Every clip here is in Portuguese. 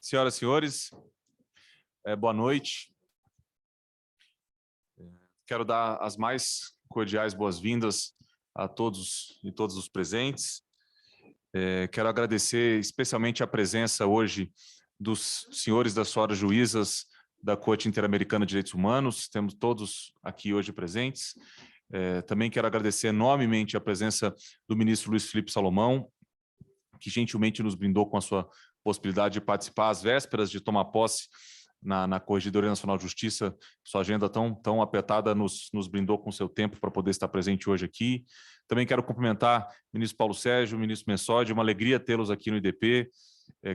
Senhoras e senhores, boa noite. Quero dar as mais cordiais boas-vindas a todos e todas os presentes. Quero agradecer especialmente a presença hoje dos senhores e das senhoras juízas da Corte Interamericana de Direitos Humanos, temos todos aqui hoje presentes. Também quero agradecer enormemente a presença do ministro Luiz Felipe Salomão, que gentilmente nos brindou com a sua possibilidade de participar às vésperas de tomar posse na Corregedoria Nacional de Justiça. Sua agenda tão apertada nos brindou com seu tempo para poder estar presente hoje aqui. Também quero cumprimentar o ministro Paulo Sérgio, o ministro Messodi, uma alegria tê-los aqui no IDP.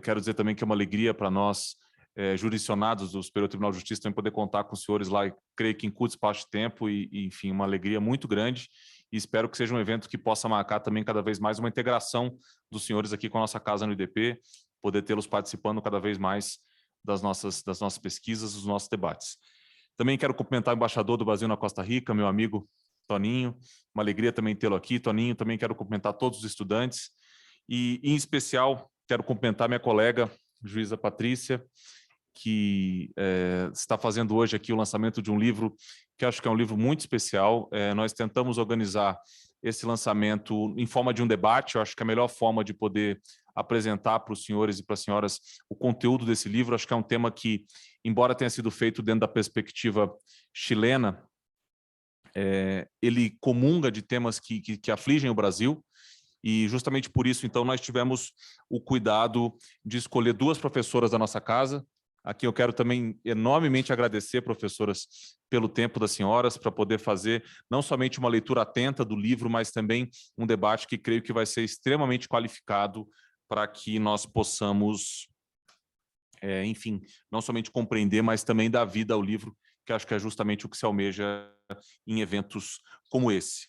Quero dizer também que é uma alegria para nós, jurisdicionados do Superior Tribunal de Justiça, também poder contar com os senhores lá, creio que em curto espaço de tempo, enfim, uma alegria muito grande, e espero que seja um evento que possa marcar também cada vez mais uma integração dos senhores aqui com a nossa casa no IDP, poder tê-los participando cada vez mais das nossas pesquisas, dos nossos debates. Também quero cumprimentar o embaixador do Brasil na Costa Rica, meu amigo Toninho, uma alegria também tê-lo aqui. Toninho, também quero cumprimentar todos os estudantes, e em especial quero cumprimentar minha colega, juíza Patrícia, que está fazendo hoje aqui o lançamento de um livro, que acho que é um livro muito especial. Nós tentamos organizar esse lançamento em forma de um debate. Eu acho que a melhor forma de poder apresentar para os senhores e para as senhoras o conteúdo desse livro, acho que é um tema que, embora tenha sido feito dentro da perspectiva chilena, ele comunga de temas que afligem o Brasil, e justamente por isso, então, nós tivemos o cuidado de escolher duas professoras da nossa casa. Aqui eu quero também enormemente agradecer, professoras, pelo tempo das senhoras, para poder fazer não somente uma leitura atenta do livro, mas também um debate que creio que vai ser extremamente qualificado para que nós possamos, enfim, não somente compreender, mas também dar vida ao livro, que acho que é justamente o que se almeja em eventos como esse.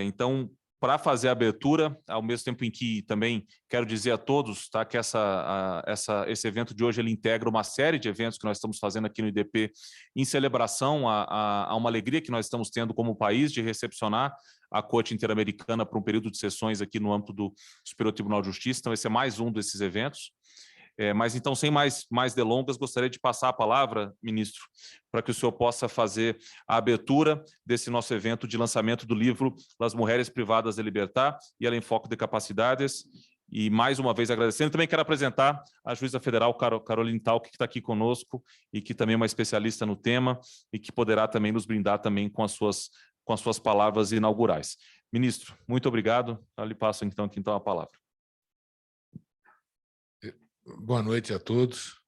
Então, para fazer a abertura, ao mesmo tempo em que também quero dizer a todos, tá, que esse evento de hoje ele integra uma série de eventos que nós estamos fazendo aqui no IDP em celebração a uma alegria que nós estamos tendo como país de recepcionar a Corte Interamericana por um período de sessões aqui no âmbito do Superior Tribunal de Justiça. Então, esse é mais um desses eventos. Mas então, sem mais delongas, gostaria de passar a palavra, ministro, para que o senhor possa fazer a abertura desse nosso evento de lançamento do livro Las Mujeres Privadas de Libertad e el Enfoque de Capacidades. E, mais uma vez, agradecendo. Também quero apresentar a juíza federal Caroline Talk, que está aqui conosco e que também é uma especialista no tema e que poderá também nos brindar também com as suas palavras inaugurais. Ministro, muito obrigado. Eu lhe passo, então, aqui a palavra. Boa noite a todos.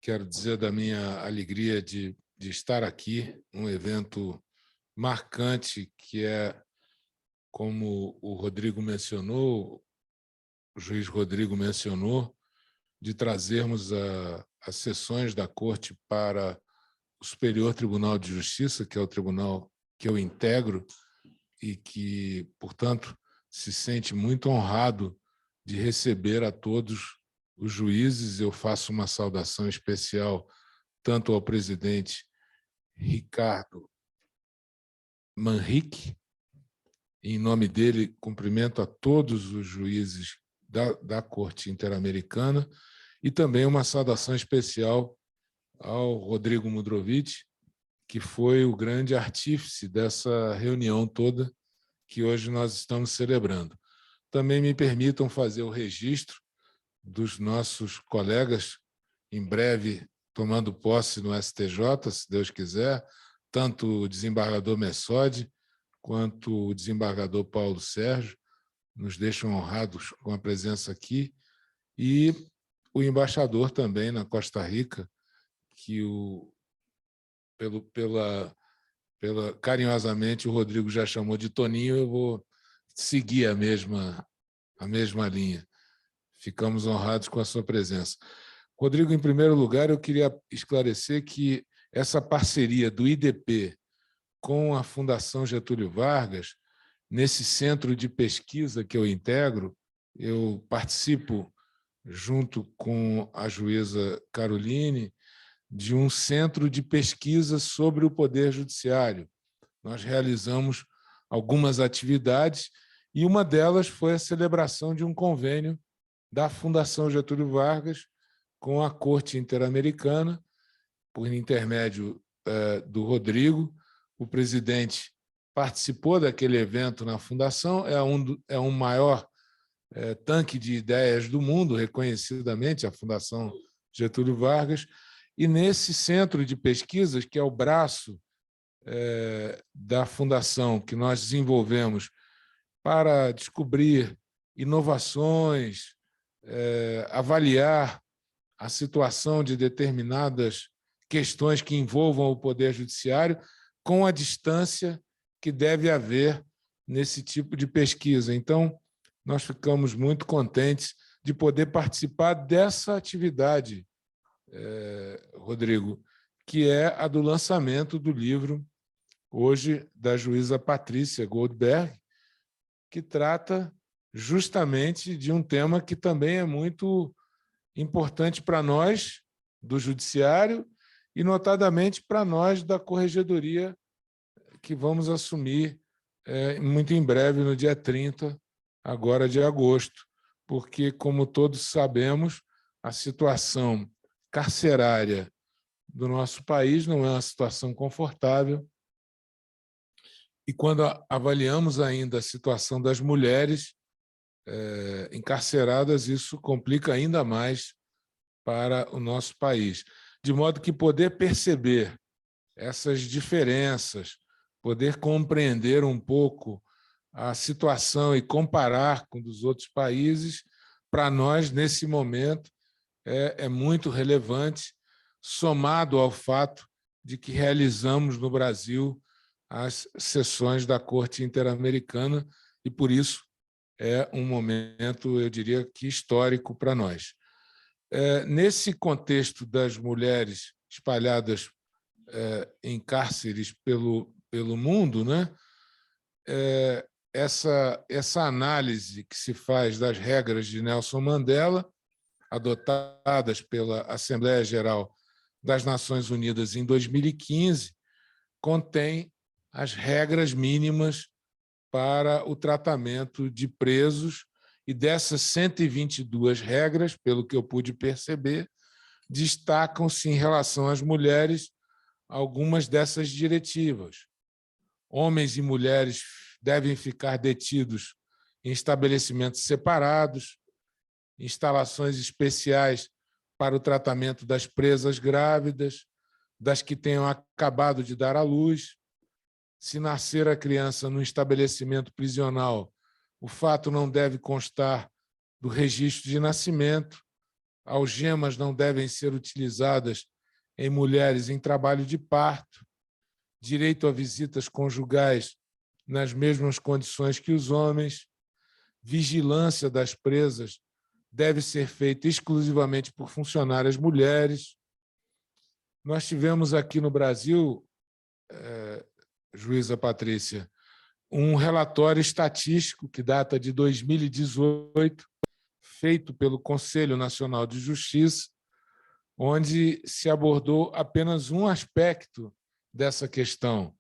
Quero dizer da minha alegria de estar aqui, um evento marcante que é, como o Rodrigo mencionou, o juiz Rodrigo mencionou, de trazermos as sessões da Corte para o Superior Tribunal de Justiça, que é o tribunal que eu integro e que, portanto, se sente muito honrado de receber a todos os juízes. Eu faço uma saudação especial tanto ao presidente Ricardo Manrique, em nome dele cumprimento a todos os juízes da Corte Interamericana, e também uma saudação especial ao Rodrigo Mudrovich, que foi o grande artífice dessa reunião toda que hoje nós estamos celebrando. Também me permitam fazer o registro dos nossos colegas, em breve tomando posse no STJ, se Deus quiser, tanto o desembargador Messodi quanto o desembargador Paulo Sérgio, nos deixam honrados com a presença aqui, e o embaixador também na Costa Rica, que carinhosamente o Rodrigo já chamou de Toninho, eu vou seguir a mesma linha. Ficamos honrados com a sua presença. Rodrigo, em primeiro lugar, eu queria esclarecer que essa parceria do IDP com a Fundação Getúlio Vargas, nesse centro de pesquisa que eu integro, eu participo, junto com a juíza Caroline, de um centro de pesquisa sobre o Poder Judiciário. Nós realizamos algumas atividades e uma delas foi a celebração de um convênio da Fundação Getúlio Vargas com a Corte Interamericana, por intermédio do Rodrigo. O presidente participou daquele evento na Fundação, é um maior tanque de ideias do mundo, reconhecidamente, a Fundação Getúlio Vargas, e nesse centro de pesquisas, que é o braço da Fundação que nós desenvolvemos para descobrir inovações, avaliar a situação de determinadas questões que envolvam o Poder Judiciário, com a distância que deve haver nesse tipo de pesquisa. Então, nós ficamos muito contentes de poder participar dessa atividade, Rodrigo, que é a do lançamento do livro, hoje, da juíza Patrícia Goldberg, que trata justamente de um tema que também é muito importante para nós, do Judiciário, e, notadamente, para nós da Corregedoria, que vamos assumir muito em breve, no dia 30, agora de agosto, porque, como todos sabemos, a situação carcerária do nosso país não é uma situação confortável, e quando avaliamos ainda a situação das mulheres encarceradas, isso complica ainda mais para o nosso país. De modo que poder perceber essas diferenças, poder compreender um pouco a situação e comparar com dos outros países, para nós, nesse momento, é muito relevante, somado ao fato de que realizamos no Brasil as sessões da Corte Interamericana, e, por isso, é um momento, eu diria que histórico para nós. Nesse contexto das mulheres espalhadas em cárceres pelo mundo, né? Essa análise que se faz das regras de Nelson Mandela, adotadas pela Assembleia Geral das Nações Unidas em 2015, contém as regras mínimas para o tratamento de presos, e dessas 122 regras, pelo que eu pude perceber, destacam-se em relação às mulheres algumas dessas diretivas. Homens e mulheres devem ficar detidos em estabelecimentos separados, instalações especiais para o tratamento das presas grávidas, das que tenham acabado de dar à luz. Se nascer a criança no estabelecimento prisional, o fato não deve constar do registro de nascimento. Algemas não devem ser utilizadas em mulheres em trabalho de parto. Direito a visitas conjugais nas mesmas condições que os homens. Vigilância das presas deve ser feita exclusivamente por funcionárias mulheres. Nós tivemos aqui no Brasil, juíza Patrícia, um relatório estatístico que data de 2018, feito pelo Conselho Nacional de Justiça, onde se abordou apenas um aspecto dessa questão,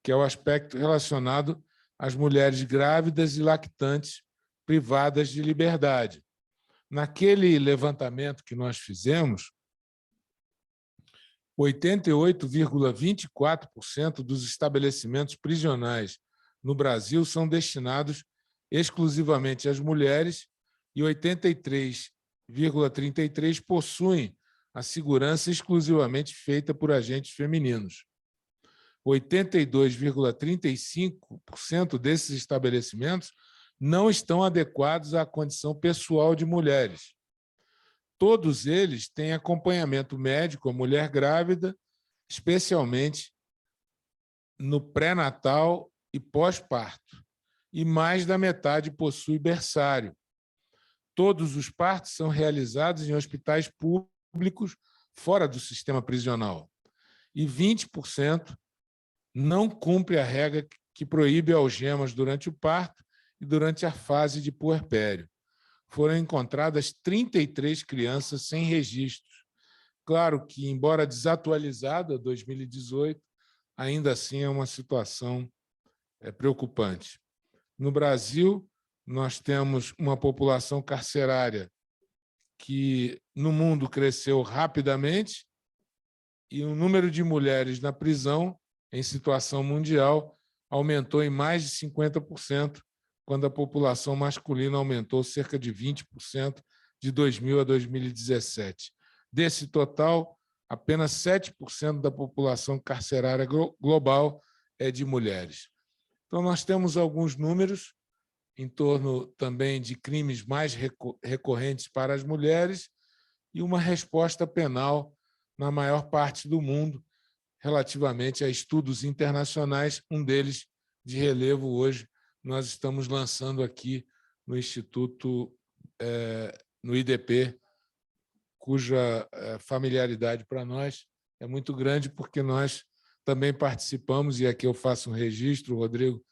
que é o aspecto relacionado às mulheres grávidas e lactantes privadas de liberdade. Naquele levantamento que nós fizemos, 88,24% dos estabelecimentos prisionais no Brasil são destinados exclusivamente às mulheres e 83,33% possuem a segurança exclusivamente feita por agentes femininos. 82,35% desses estabelecimentos não estão adequados à condição pessoal de mulheres. Todos eles têm acompanhamento médico à mulher grávida, especialmente no pré-natal e pós-parto, e mais da metade possui berçário. Todos os partos são realizados em hospitais públicos fora do sistema prisional, e 20% não cumpre a regra que proíbe algemas durante o parto e durante a fase de puerpério. Foram encontradas 33 crianças sem registros. Claro que, embora desatualizada, 2018, ainda assim é uma situação preocupante. No Brasil, nós temos uma população carcerária que no mundo cresceu rapidamente e o número de mulheres na prisão, em situação mundial, aumentou em mais de 50%, quando a população masculina aumentou cerca de 20% de 2000 a 2017. Desse total, apenas 7% da população carcerária global é de mulheres. Então, nós temos alguns números em torno também de crimes mais recorrentes para as mulheres e uma resposta penal na maior parte do mundo, relativamente a estudos internacionais, um deles de relevo hoje, nós estamos lançando aqui no Instituto, no IDP, cuja familiaridade para nós é muito grande, porque nós também participamos, e aqui eu faço um registro, Rodrigo,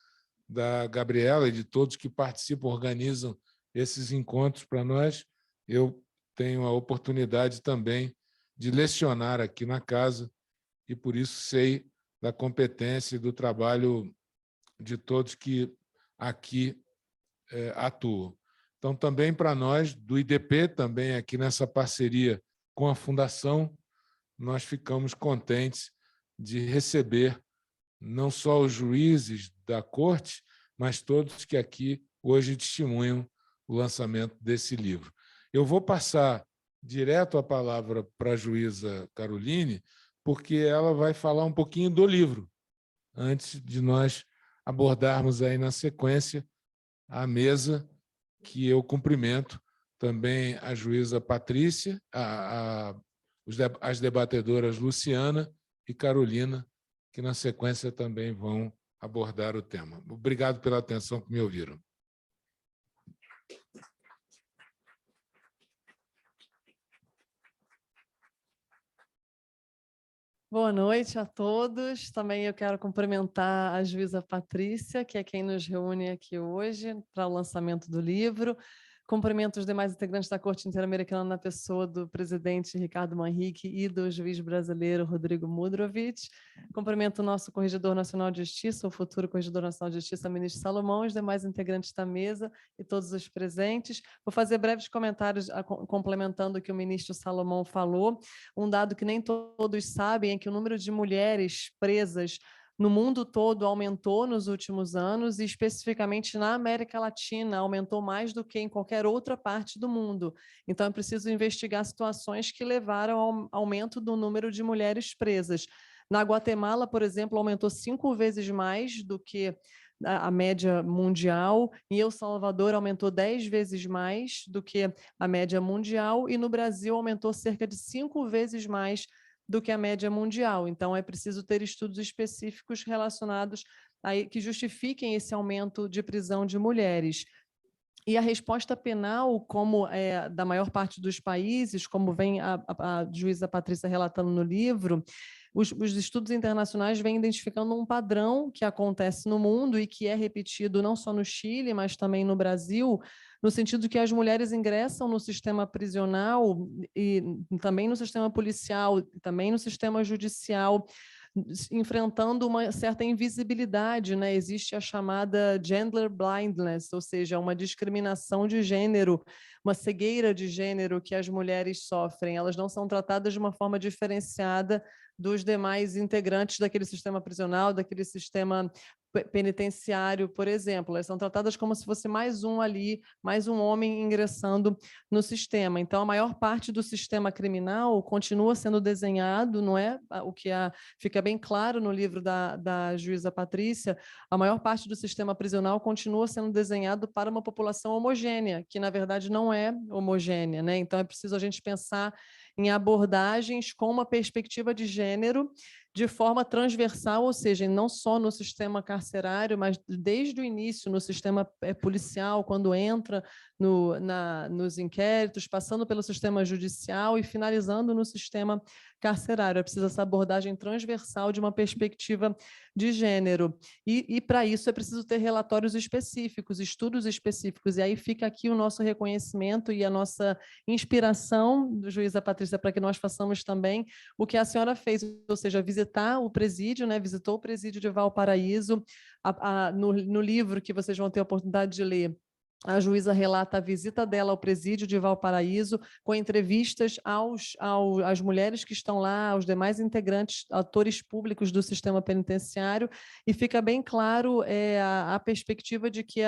da Gabriela e de todos que participam, organizam esses encontros para nós. Eu tenho a oportunidade também de lecionar aqui na casa e, por isso, sei da competência e do trabalho de todos que aqui atuam. Então, também para nós, do IDP, também aqui nessa parceria com a Fundação, nós ficamos contentes de receber não só os juízes da Corte, mas todos que aqui hoje testemunham o lançamento desse livro. Eu vou passar direto a palavra para a juíza Caroline, porque ela vai falar um pouquinho do livro, antes de nós abordarmos aí na sequência a mesa, que eu cumprimento também a juíza Patrícia, as debatedoras Luciana e Carolina, que na sequência também vão abordar o tema. Obrigado pela atenção que me ouviram. Boa noite a todos. Também eu quero cumprimentar a juíza Patrícia, que é quem nos reúne aqui hoje para o lançamento do livro. Cumprimento os demais integrantes da Corte Interamericana na pessoa do presidente Ricardo Manrique e do juiz brasileiro Rodrigo Mudrovich. Cumprimento o nosso Corregedor Nacional de Justiça, o futuro Corregedor Nacional de Justiça, ministro Salomão, os demais integrantes da mesa e todos os presentes. Vou fazer breves comentários complementando o que o ministro Salomão falou. Um dado que nem todos sabem é que o número de mulheres presas no mundo todo aumentou nos últimos anos e, especificamente na América Latina, aumentou mais do que em qualquer outra parte do mundo. Então, é preciso investigar situações que levaram ao aumento do número de mulheres presas. Na Guatemala, por exemplo, aumentou 5 vezes mais do que a média mundial. Em El Salvador, aumentou 10 vezes mais do que a média mundial. E no Brasil, aumentou cerca de 5 vezes mais do que a média mundial. Então, é preciso ter estudos específicos relacionados que justifiquem esse aumento de prisão de mulheres. E a resposta penal, como da maior parte dos países, como vem a juíza Patrícia relatando no livro, os estudos internacionais vêm identificando um padrão que acontece no mundo e que é repetido não só no Chile, mas também no Brasil, no sentido de que as mulheres ingressam no sistema prisional e também no sistema policial, também no sistema judicial, enfrentando uma certa invisibilidade, né? Existe a chamada gender blindness, ou seja, uma discriminação de gênero, uma cegueira de gênero que as mulheres sofrem. Elas não são tratadas de uma forma diferenciada dos demais integrantes daquele sistema prisional, daquele sistema penitenciário, por exemplo. Elas são tratadas como se fosse mais um ali, mais um homem ingressando no sistema. Então, a maior parte do sistema criminal continua sendo desenhado, não é? O que fica bem claro no livro da juíza Patrícia, a maior parte do sistema prisional continua sendo desenhado para uma população homogênea, que, na verdade, não é homogênea, né? Então, é preciso a gente pensar em abordagens com uma perspectiva de gênero de forma transversal, ou seja, não só no sistema carcerário, mas desde o início no sistema policial, quando entra nos inquéritos, passando pelo sistema judicial e finalizando no sistema carcerário. É preciso essa abordagem transversal de uma perspectiva de gênero. E para isso é preciso ter relatórios específicos, estudos específicos. E aí fica aqui o nosso reconhecimento e a nossa inspiração, juíza Patrícia, para que nós façamos também o que a senhora fez, ou seja, visitar o presídio, né? Visitou o presídio de Valparaíso. No livro que vocês vão ter a oportunidade de ler, A juíza relata a visita dela ao presídio de Valparaíso, com entrevistas às mulheres que estão lá, aos demais integrantes, atores públicos do sistema penitenciário, e fica bem claro a perspectiva de que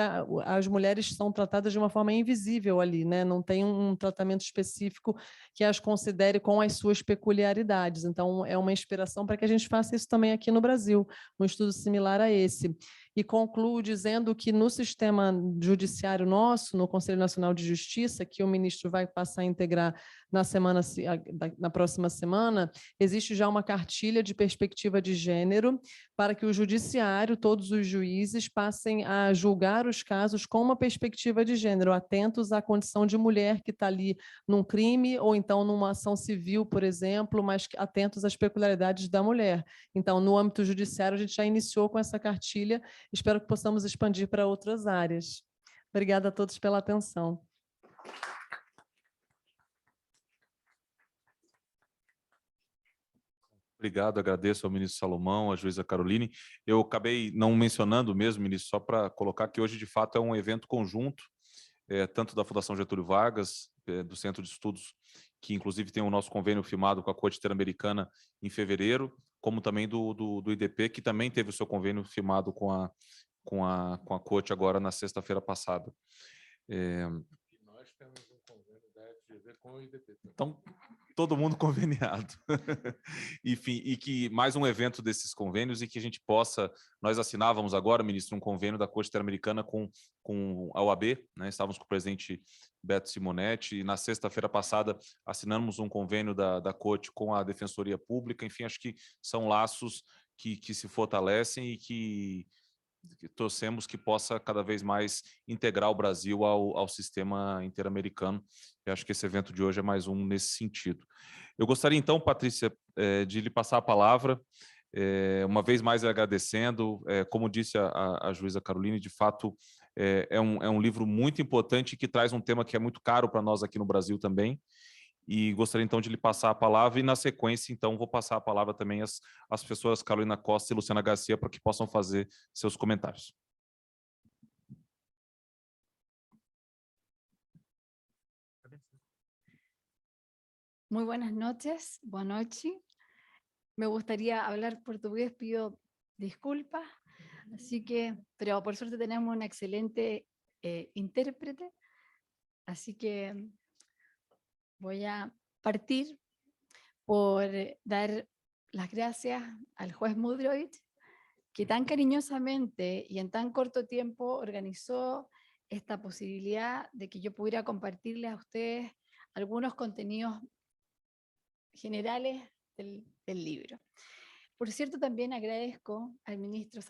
as mulheres são tratadas de uma forma invisível ali, né? Não tem um tratamento específico que as considere com as suas peculiaridades. Então, é uma inspiração para que a gente faça isso também aqui no Brasil, um estudo similar a esse. E concluo dizendo que no sistema judiciário nosso, no Conselho Nacional de Justiça, que o ministro vai passar a integrar na próxima semana, existe já uma cartilha de perspectiva de gênero para que o judiciário, todos os juízes, passem a julgar os casos com uma perspectiva de gênero, atentos à condição de mulher que está ali num crime ou então numa ação civil, por exemplo, mas atentos às peculiaridades da mulher. Então, no âmbito judiciário, a gente já iniciou com essa cartilha. Espero que possamos expandir para outras áreas. Obrigada a todos pela atenção. Obrigado, agradeço ao ministro Salomão, à juíza Caroline. Eu acabei não mencionando mesmo, ministro, só para colocar que hoje, de fato, é um evento conjunto, tanto da Fundação Getúlio Vargas, do Centro de Estudos, que inclusive tem o nosso convênio firmado com a Corte Interamericana em fevereiro, como também do IDP, que também teve o seu convênio firmado com a Corte agora na sexta-feira passada. Nós temos um convênio da FGV com o IDP. Então, todo mundo conveniado. Enfim, e que mais um evento desses convênios e que a gente possa... Nós assinávamos agora, ministro, um convênio da Corte Interamericana com a OAB, né? Estávamos com o presidente Beto Simonetti, e na sexta-feira passada assinamos um convênio da Corte com a Defensoria Pública. Enfim, acho que são laços que se fortalecem e que torcemos que possa cada vez mais integrar o Brasil ao sistema interamericano. Eu acho que esse evento de hoje é mais um nesse sentido. Eu gostaria então, Patrícia, de lhe passar a palavra, uma vez mais agradecendo, como disse a juíza Caroline, de fato é um livro muito importante que traz um tema que é muito caro para nós aqui no Brasil também, e gostaria então de lhe passar a palavra e na sequência então vou passar a palavra também às professoras Carolina Costa e Luciana Garcia para que possam fazer seus comentários. Muy buenas noches, boa noite. Me gustaría hablar portugués, pido disculpas, así que, pero por suerte tenemos una excelente intérprete, así que voy a partir por dar las gracias al juez Mudrovic, que tan cariñosamente y en tan corto tiempo organizó esta posibilidad de que yo pudiera compartirles a ustedes algunos contenidos generales del libro. Por cierto, también agradezco al ministro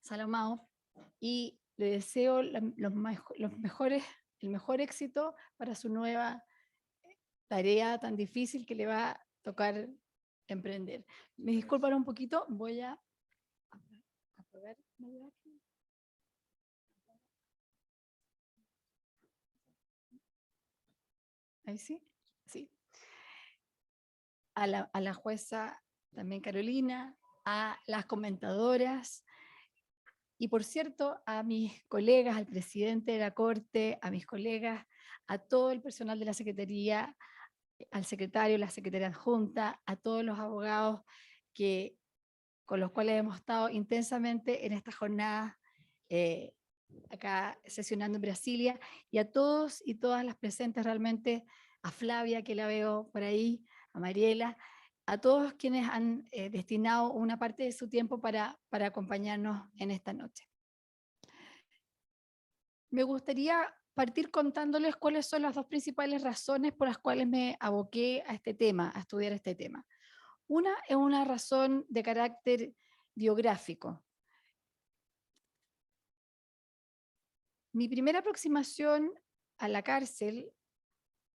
Salomão y le deseo el mejor éxito para su nueva tarea tan difícil que le va a tocar emprender. Me disculpan un poquito, voy a apagar. ¿Ahí sí? Sí. A la jueza también Carolina, a las comentadoras y, por cierto, a mis colegas, al presidente de la Corte, a mis colegas, a todo el personal de la Secretaría, al secretario, la secretaria adjunta, a todos los abogados con los cuales hemos estado intensamente en esta jornada acá sesionando en Brasilia, y a todos y todas las presentes realmente, a Flavia, que la veo por ahí, a Mariela, a todos quienes han destinado una parte de su tiempo para acompañarnos en esta noche. Me gustaría partir contándoles cuáles son las dos principales razones por las cuales me aboqué a este tema, a estudiar este tema. Una es una razón de carácter biográfico. Mi primera aproximación a la cárcel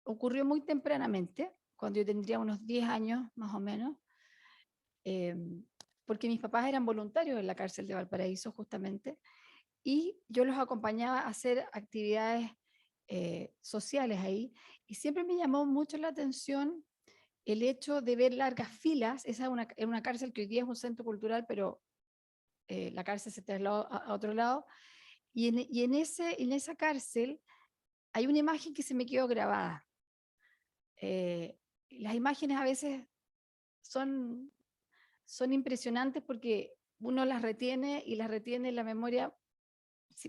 ocurrió muy tempranamente, cuando yo tendría unos 10 años más o menos, porque mis papás eran voluntarios en la cárcel de Valparaíso justamente, y yo los acompañaba a hacer actividades sociales ahí, y siempre me llamó mucho la atención el hecho de ver largas filas. Esa era una cárcel que hoy día es un centro cultural, pero la cárcel se trasladó a otro lado, Y en esa cárcel hay una imagen que se me quedó grabada. Las imágenes a veces son impresionantes porque uno las retiene y las retiene en la memoria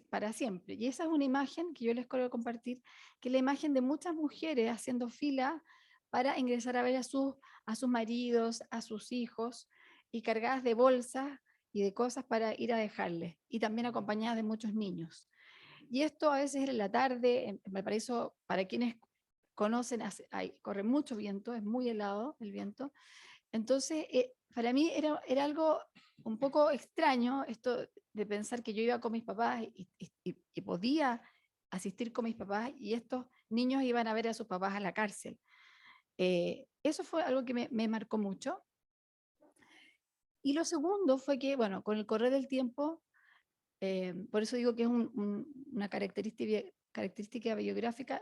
para siempre. Y esa es una imagen que yo les quiero compartir, que es la imagen de muchas mujeres haciendo fila para ingresar a ver a sus maridos, a sus hijos, y cargadas de bolsas y de cosas para ir a dejarles, y también acompañadas de muchos niños. Y esto a veces en la tarde, en Valparaíso, para quienes conocen, corre mucho viento, es muy helado el viento. Entonces, para mí era algo un poco extraño esto de pensar que yo iba con mis papás y podía asistir con mis papás, y estos niños iban a ver a sus papás a la cárcel. Eso fue algo que me marcó mucho. Y lo segundo fue que, bueno, con el correr del tiempo, por eso digo que es una característica biográfica,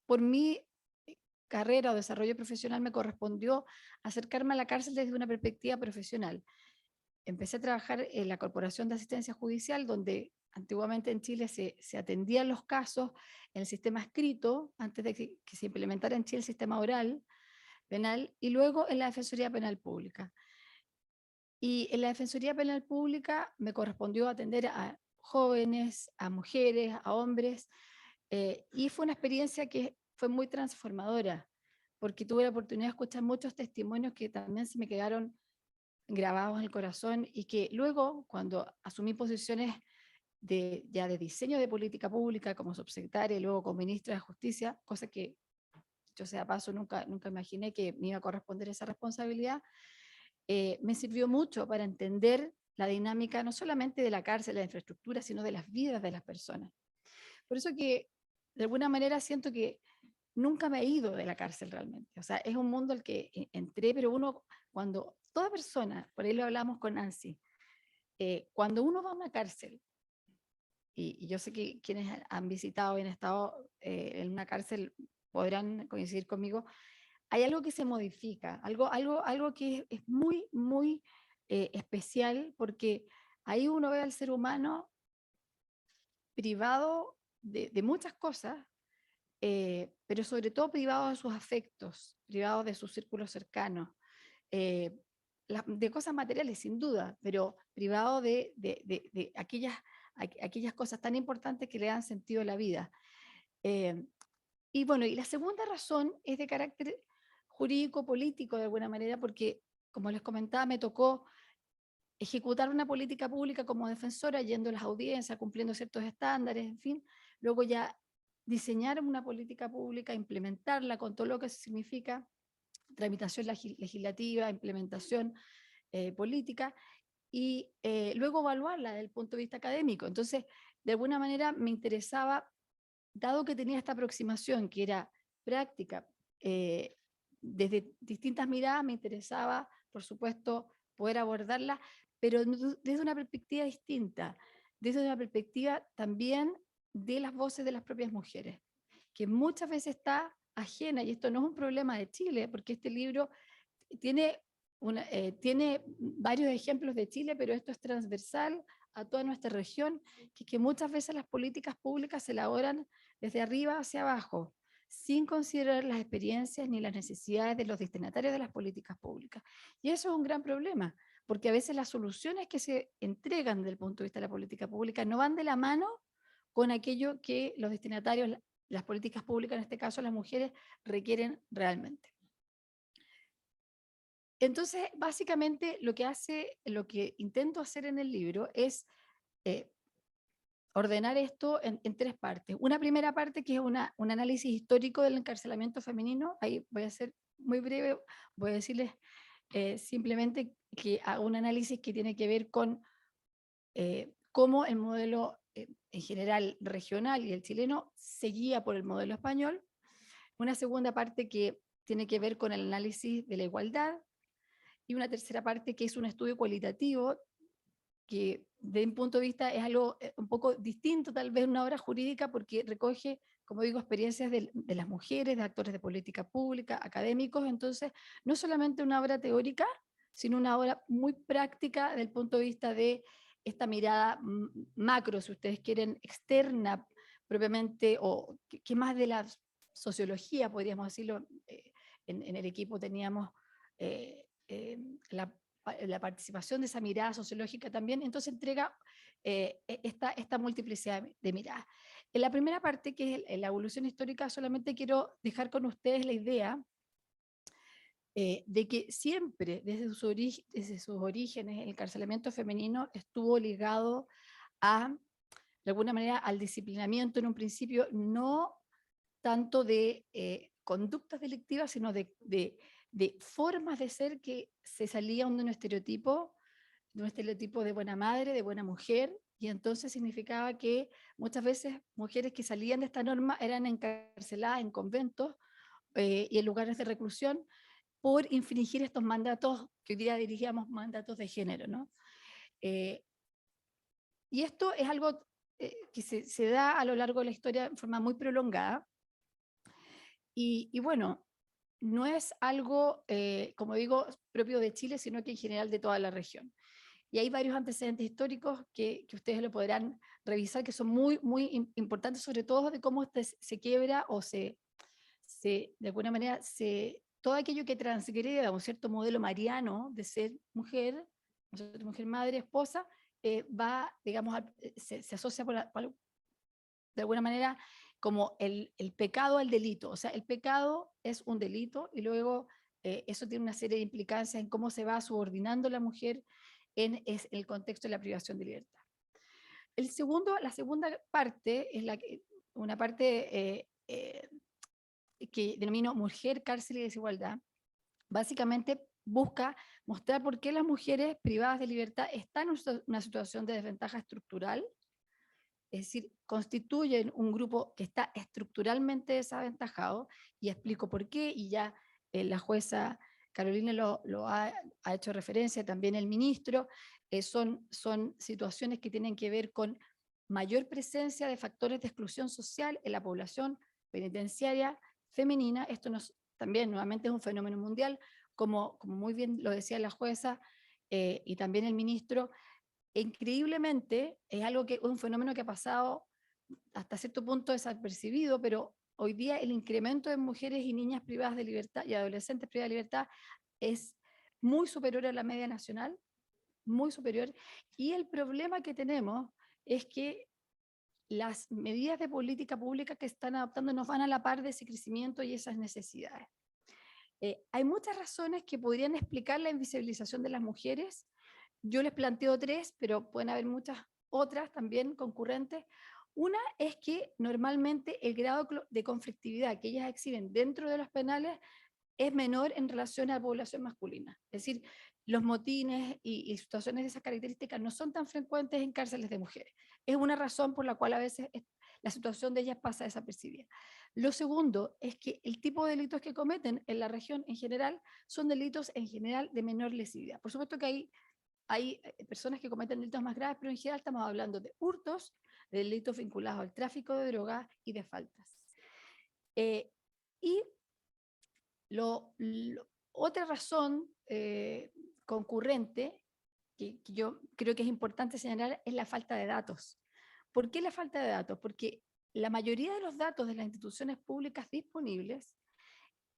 por mi carrera o desarrollo profesional me correspondió acercarme a la cárcel desde una perspectiva profesional. Empecé a trabajar en la Corporación de Asistencia Judicial, donde antiguamente en Chile se atendían los casos en el sistema escrito, antes de que se implementara en Chile el sistema oral penal, y luego en la Defensoría Penal Pública. Y en la Defensoría Penal Pública me correspondió atender a jóvenes, a mujeres, a hombres, y fue una experiencia que fue muy transformadora, porque tuve la oportunidad de escuchar muchos testimonios que también se me quedaron grabados en el corazón, y que luego, cuando asumí posiciones ya de diseño de política pública como subsecretaria y luego como ministra de Justicia, cosa que yo sea paso nunca imaginé que me iba a corresponder esa responsabilidad, me sirvió mucho para entender la dinámica no solamente de la cárcel, de la infraestructura, sino de las vidas de las personas. Por eso que de alguna manera siento que nunca me he ido de la cárcel realmente. O sea, es un mundo al que entré, pero cuando toda persona, por ahí lo hablamos con Nancy, cuando uno va a una cárcel, y yo sé que quienes han visitado y han estado en una cárcel podrán coincidir conmigo, hay algo que se modifica, algo que es muy, muy especial, porque ahí uno ve al ser humano privado de muchas cosas, pero sobre todo privado de sus afectos, privado de sus círculos cercanos, de cosas materiales sin duda, pero privado de aquellas cosas tan importantes que le dan sentido a la vida. Y bueno, y la segunda razón es de carácter jurídico-político de alguna manera, porque, como les comentaba, me tocó ejecutar una política pública como defensora, yendo a las audiencias, cumpliendo ciertos estándares, en fin, luego ya diseñar una política pública, implementarla con todo lo que significa tramitación legislativa, implementación política, y luego evaluarla desde el punto de vista académico. Entonces, de alguna manera me interesaba, dado que tenía esta aproximación que era práctica, desde distintas miradas, me interesaba, por supuesto, poder abordarla, pero desde una perspectiva distinta, desde una perspectiva también de las voces de las propias mujeres, que muchas veces está ajena, y esto no es un problema de Chile, porque este libro tiene varios ejemplos de Chile, pero esto es transversal a toda nuestra región, que muchas veces las políticas públicas se elaboran desde arriba hacia abajo, sin considerar las experiencias ni las necesidades de los destinatarios de las políticas públicas. Y eso es un gran problema, porque a veces las soluciones que se entregan desde el punto de vista de la política pública no van de la mano con aquello que los destinatarios, las políticas públicas, en este caso las mujeres, requieren realmente. Entonces, básicamente lo que intento hacer en el libro es ordenar esto en 3 partes. Una primera parte que es un análisis histórico del encarcelamiento femenino. Ahí voy a ser muy breve, voy a decirles simplemente que hago un análisis que tiene que ver con cómo el modelo en general regional y el chileno se guía por el modelo español. Una segunda parte que tiene que ver con el análisis de la igualdad, y una tercera parte que es un estudio cualitativo, que de mi punto de vista es algo un poco distinto tal vez una obra jurídica, porque recoge, como digo, experiencias de las mujeres, de actores de política pública, académicos. Entonces, no solamente una obra teórica, sino una obra muy práctica desde el punto de vista de esta mirada macro, si ustedes quieren, externa propiamente, o que más de la sociología, podríamos decirlo. En el equipo teníamos la participación de esa mirada sociológica también, entonces entrega esta multiplicidad de miradas. En la primera parte, que es la evolución histórica, solamente quiero dejar con ustedes la idea de que siempre, desde sus orígenes, el encarcelamiento femenino estuvo ligado de alguna manera, al disciplinamiento en un principio, no tanto de conductas delictivas, sino de formas de ser que se salían de un estereotipo de buena madre, de buena mujer, y entonces significaba que muchas veces mujeres que salían de esta norma eran encarceladas en conventos y en lugares de reclusión por infringir estos mandatos que hoy día diríamos mandatos de género, ¿no? Y esto es algo que se da a lo largo de la historia en forma muy prolongada. Y bueno, no es algo, como digo, propio de Chile, sino que en general de toda la región. Y hay varios antecedentes históricos que ustedes lo podrán revisar, que son muy, muy importantes, sobre todo de cómo se quiebra o de alguna manera, todo aquello que transgreda un cierto modelo mariano de ser mujer, mujer madre, esposa, va, digamos, se asocia de alguna manera como el pecado al delito. O sea, el pecado es un delito y luego eso tiene una serie de implicancias en cómo se va subordinando la mujer en el contexto de la privación de libertad. La segunda parte es una parte que denomino mujer, cárcel y desigualdad. Básicamente busca mostrar por qué las mujeres privadas de libertad están en una situación de desventaja estructural, es decir, constituyen un grupo que está estructuralmente desaventajado, y explico por qué, y ya la jueza Carolina lo ha hecho referencia, también el ministro. Son situaciones que tienen que ver con mayor presencia de factores de exclusión social en la población penitenciaria femenina. Esto también nuevamente es un fenómeno mundial, como muy bien lo decía la jueza y también el ministro. Increíblemente, es un fenómeno que ha pasado hasta cierto punto desapercibido, pero hoy día el incremento de mujeres y niñas privadas de libertad y adolescentes privadas de libertad es muy superior a la media nacional, muy superior, y el problema que tenemos es que las medidas de política pública que están adoptando nos van a la par de ese crecimiento y esas necesidades. Hay muchas razones que podrían explicar la invisibilización de las mujeres. Yo les planteo 3, pero pueden haber muchas otras también concurrentes. Una es que normalmente el grado de conflictividad que ellas exhiben dentro de los penales es menor en relación a la población masculina. Es decir, los motines y situaciones de esas características no son tan frecuentes en cárceles de mujeres. Es una razón por la cual a veces la situación de ellas pasa desapercibida. Lo segundo es que el tipo de delitos que cometen en la región en general son delitos en general de menor lesividad. Por supuesto que hay personas que cometen delitos más graves, pero en general estamos hablando de hurtos, de delitos vinculados al tráfico de drogas y de faltas. Y otra razón concurrente que yo creo que es importante señalar es la falta de datos. ¿Por qué la falta de datos? Porque la mayoría de los datos de las instituciones públicas disponibles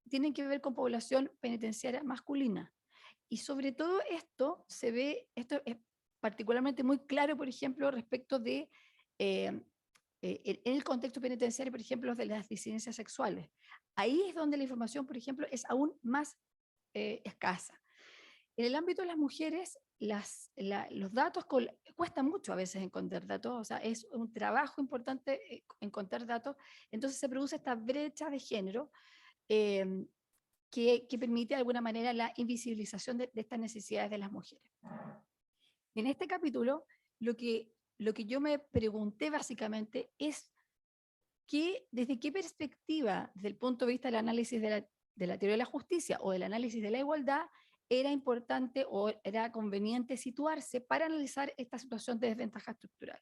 tienen que ver con población penitenciaria masculina. Y sobre todo esto esto es particularmente muy claro, por ejemplo, respecto de, en el contexto penitenciario, por ejemplo, de las disidencias sexuales. Ahí es donde la información, por ejemplo, es aún más escasa. En el ámbito de las mujeres, los datos, cuesta mucho a veces encontrar datos, o sea, es un trabajo importante encontrar datos, entonces se produce esta brecha de género que permite de alguna manera la invisibilización de estas necesidades de las mujeres. En este capítulo, lo que yo me pregunté básicamente es desde qué perspectiva, desde el punto de vista del análisis de la teoría de la justicia o del análisis de la igualdad, era importante o era conveniente situarse para analizar esta situación de desventaja estructural.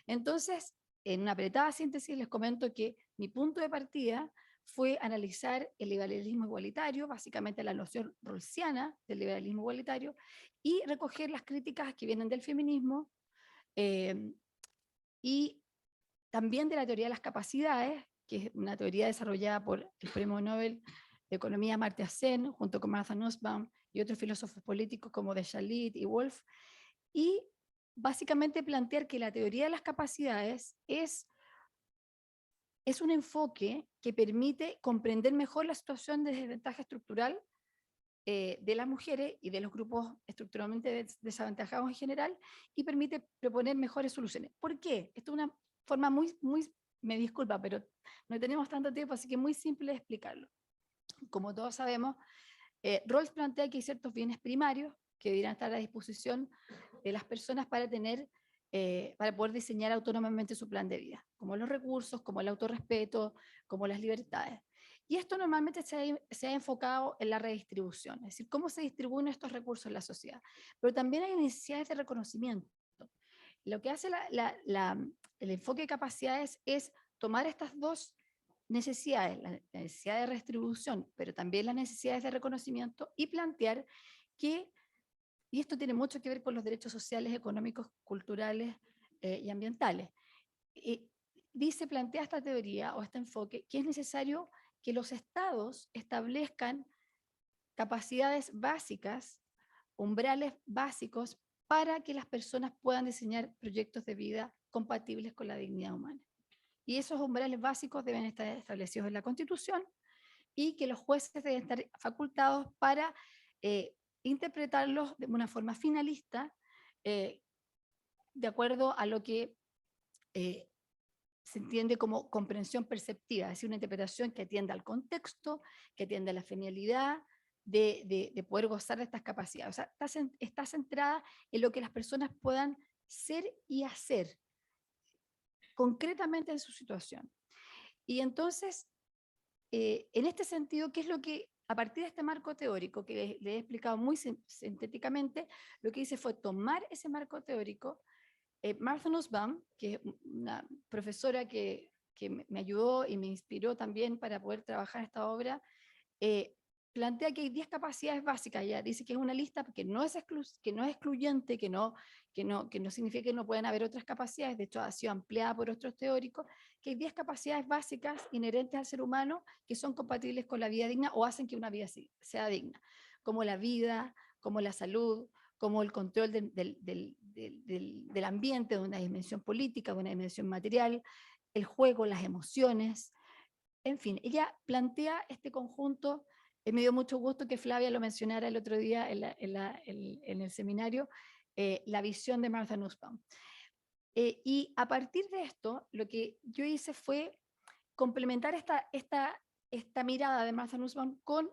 Entonces, en una apretada síntesis, les comento que mi punto de partida fue analizar el liberalismo igualitario, básicamente la noción rawlsiana del liberalismo igualitario, y recoger las críticas que vienen del feminismo, y también de la teoría de las capacidades, que es una teoría desarrollada por el premio Nobel de Economía Amartya Sen, junto con Martha Nussbaum y otros filósofos políticos como Deschalit y Wolf, y básicamente plantear que la teoría de las capacidades es un enfoque que permite comprender mejor la situación de desventaja estructural de las mujeres y de los grupos estructuralmente desaventajados en general, y permite proponer mejores soluciones. ¿Por qué? Esto es una forma me disculpa, pero no tenemos tanto tiempo, así que es muy simple de explicarlo. Como todos sabemos, Rawls plantea que hay ciertos bienes primarios que deberían estar a disposición de las personas para poder diseñar autónomamente su plan de vida, como los recursos, como el autorrespeto, como las libertades. Y esto normalmente se ha enfocado en la redistribución, es decir, cómo se distribuyen estos recursos en la sociedad. Pero también hay necesidades de reconocimiento. Lo que hace el enfoque de capacidades es tomar estas dos necesidades, la necesidad de redistribución, pero también las necesidades de reconocimiento, y plantear que, y esto tiene mucho que ver con los derechos sociales, económicos, culturales y ambientales, plantea esta teoría o este enfoque que es necesario que los estados establezcan capacidades básicas, umbrales básicos, para que las personas puedan diseñar proyectos de vida compatibles con la dignidad humana. Y esos umbrales básicos deben estar establecidos en la Constitución, y que los jueces deben estar facultados para interpretarlos de una forma finalista, de acuerdo a lo que se entiende como comprensión perceptiva, es decir, una interpretación que atienda al contexto, que atienda a la finalidad de poder gozar de estas capacidades. O sea, está centrada en lo que las personas puedan ser y hacer concretamente en su situación. Y entonces, en este sentido, ¿qué es lo que, a partir de este marco teórico que le he explicado muy sintéticamente, lo que hice fue tomar ese marco teórico? Martha Nussbaum, que es una profesora que me ayudó y me inspiró también para poder trabajar esta obra, plantea que hay 10 capacidades básicas. Ella dice que es una lista que no es excluyente, que no significa que no pueden haber otras capacidades, de hecho ha sido ampliada por otros teóricos, que hay 10 capacidades básicas inherentes al ser humano que son compatibles con la vida digna o hacen que una vida sea digna, como la vida, como la salud, como el control del ambiente, de una dimensión política, de una dimensión material, el juego, las emociones, en fin, ella plantea este conjunto. Me dio mucho gusto que Flavia lo mencionara el otro día en el seminario, la visión de Martha Nussbaum. Y a partir de esto, lo que yo hice fue complementar esta mirada de Martha Nussbaum con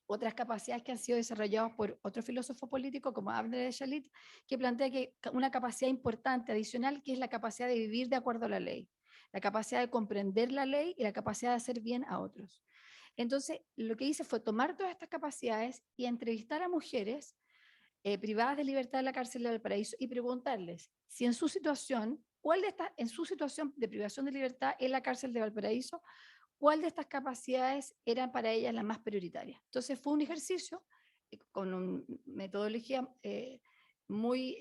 otras capacidades que han sido desarrolladas por otro filósofo político como Avner Deschalit, que plantea que una capacidad importante adicional, que es la capacidad de vivir de acuerdo a la ley, la capacidad de comprender la ley y la capacidad de hacer bien a otros. Entonces, lo que hice fue tomar todas estas capacidades y entrevistar a mujeres privadas de libertad en la cárcel de Valparaíso y preguntarles si en su situación, en su situación de privación de libertad en la cárcel de Valparaíso, cuál de estas capacidades eran para ellas las más prioritarias. Entonces fue un ejercicio con una metodología muy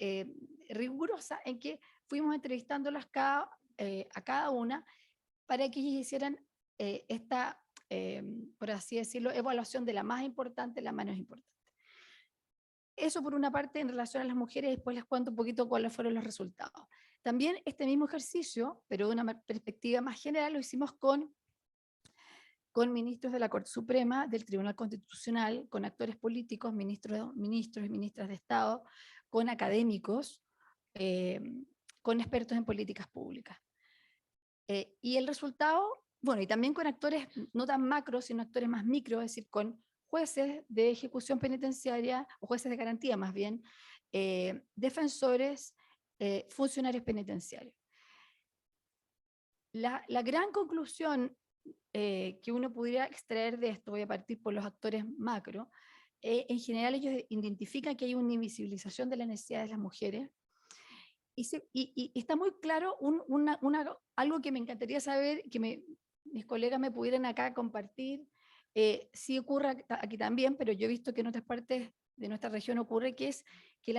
rigurosa, en que fuimos entrevistándolas a cada una para que ellas hicieran esta, por así decirlo, evaluación de la más importante a la menos importante. Eso por una parte en relación a las mujeres, después les cuento un poquito cuáles fueron los resultados. También este mismo ejercicio, pero de una perspectiva más general, lo hicimos con ministros de la Corte Suprema, del Tribunal Constitucional, con actores políticos, ministros y ministras de Estado, con académicos, con expertos en políticas públicas. Y el resultado, bueno, y también con actores no tan macro, sino actores más micro, es decir, con jueces de ejecución penitenciaria, o jueces de garantía más bien, defensores, funcionarios penitenciarios. La gran conclusión que uno pudiera extraer de esto, voy a partir por los actores macro, en general ellos identifican que hay una invisibilización de las necesidades de las mujeres, y está muy claro algo que me encantaría saber, que mis colegas me pudieran acá compartir. Sí ocurre aquí también, pero yo he visto que en otras partes de nuestra región ocurre, que es que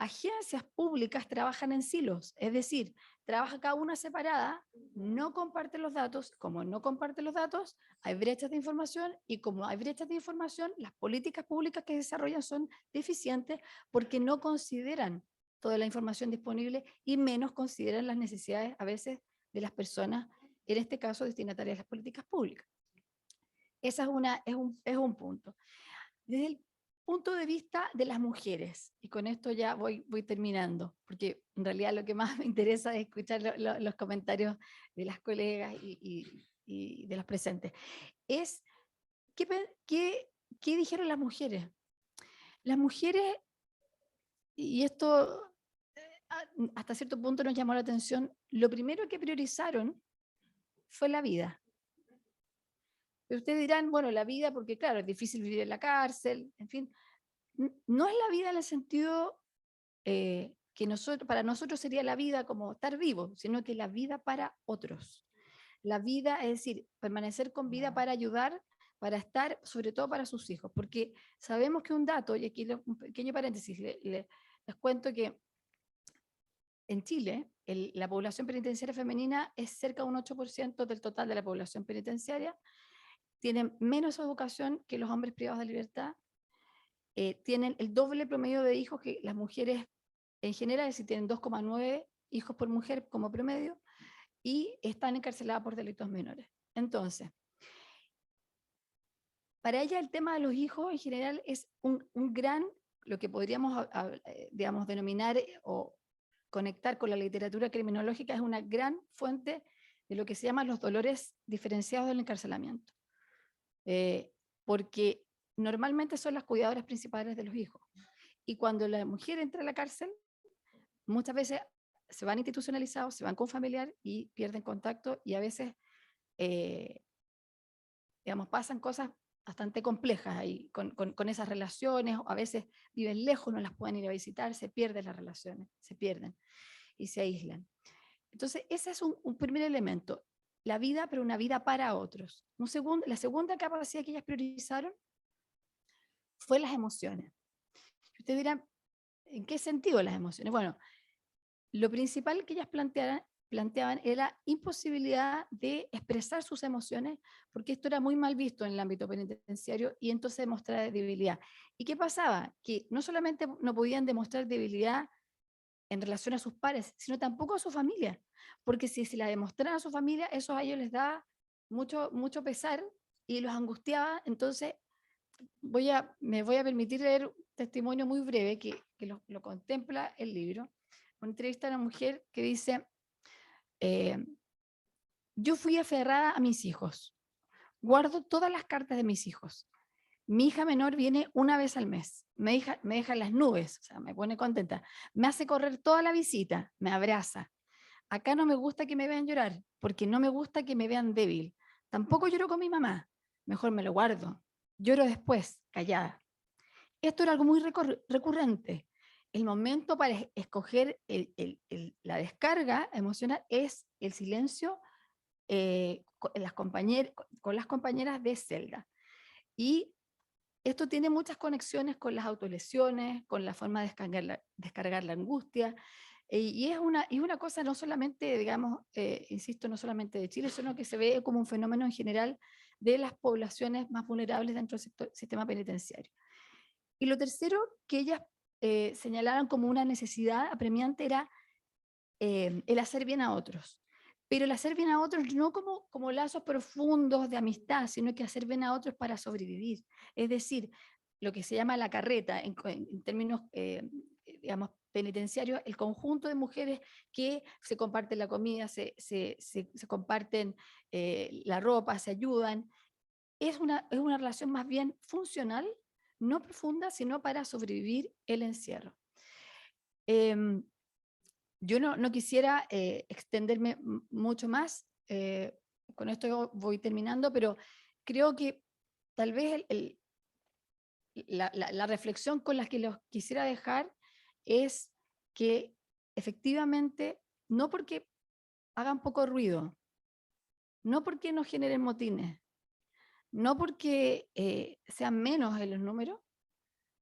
agencias públicas trabajan en silos, es decir, trabaja cada una separada, no comparte los datos, como no comparte los datos, hay brechas de información y como hay brechas de información, las políticas públicas que desarrollan son deficientes porque no consideran toda la información disponible y menos consideran las necesidades a veces de las personas, en este caso destinatarias de las políticas públicas. Esa es un punto. Desde el punto de vista de las mujeres, y con esto ya voy terminando, porque en realidad lo que más me interesa es escuchar los comentarios de las colegas y de los presentes, es ¿qué dijeron las mujeres? Las mujeres, y esto hasta cierto punto nos llamó la atención, lo primero que priorizaron fue la vida. Pero ustedes dirán, bueno, la vida, porque claro, es difícil vivir en la cárcel, en fin. No es la vida en el sentido que para nosotros sería la vida como estar vivo, sino que la vida para otros. La vida, es decir, permanecer con vida para ayudar, para estar, sobre todo para sus hijos. Porque sabemos que un dato, y aquí un pequeño paréntesis, les cuento que en Chile la población penitenciaria femenina es cerca de un 8% del total de la población penitenciaria, tienen menos educación que los hombres privados de libertad, tienen el doble promedio de hijos que las mujeres en general, es decir, tienen 2,9 hijos por mujer como promedio, y están encarceladas por delitos menores. Entonces, para ella el tema de los hijos en general es un gran, lo que podríamos, digamos, denominar o conectar con la literatura criminológica, es una gran fuente de lo que se llama los dolores diferenciados del encarcelamiento. Porque normalmente son las cuidadoras principales de los hijos. Y cuando la mujer entra a la cárcel, muchas veces se van institucionalizados, se van con familiar y pierden contacto y a veces, digamos, pasan cosas bastante complejas ahí con esas relaciones, o a veces viven lejos, no las pueden ir a visitar, se pierden las relaciones, se pierden y se aíslan. Entonces, ese es un primer elemento, la vida, pero una vida para otros. La segunda capacidad que ellas priorizaron fue las emociones. Ustedes dirán, ¿en qué sentido las emociones? Bueno, lo principal que ellas planteaban era la imposibilidad de expresar sus emociones, porque esto era muy mal visto en el ámbito penitenciario y entonces demostrar debilidad. ¿Y qué pasaba? Que no solamente no podían demostrar debilidad en relación a sus pares, sino tampoco a su familia, porque si la demostraran a su familia, eso a ellos les da mucho pesar y los angustiaba. Entonces, me voy a permitir leer un testimonio muy breve que lo contempla el libro. Una entrevista a una mujer que dice, yo fui aferrada a mis hijos, guardo todas las cartas de mis hijos. Mi hija menor viene una vez al mes, me deja en las nubes, o sea, me pone contenta, me hace correr toda la visita, me abraza. Acá no me gusta que me vean llorar, porque no me gusta que me vean débil. Tampoco lloro con mi mamá, mejor me lo guardo. Lloro después, callada. Esto era algo muy recurrente. El momento para escoger la descarga emocional es el silencio con las compañeras de celda. Y esto tiene muchas conexiones con las autolesiones, con la forma de descargar la angustia, y es una cosa no solamente, digamos, insisto, no solamente de Chile, sino que se ve como un fenómeno en general de las poblaciones más vulnerables dentro del sistema penitenciario. Y lo tercero que ellas señalaron como una necesidad apremiante era el hacer bien a otros. Pero el hacer bien a otros no como lazos profundos de amistad, sino que hacer bien a otros para sobrevivir. Es decir, lo que se llama la carreta, en términos, digamos, penitenciarios, el conjunto de mujeres que se comparten la comida, se comparten la ropa, se ayudan. Es una relación más bien funcional, no profunda, sino para sobrevivir el encierro. Yo no quisiera extenderme mucho más, con esto yo voy terminando, pero creo que tal vez la reflexión con la que los quisiera dejar es que efectivamente, no porque hagan poco ruido, no porque no generen motines, no porque sean menos en los números,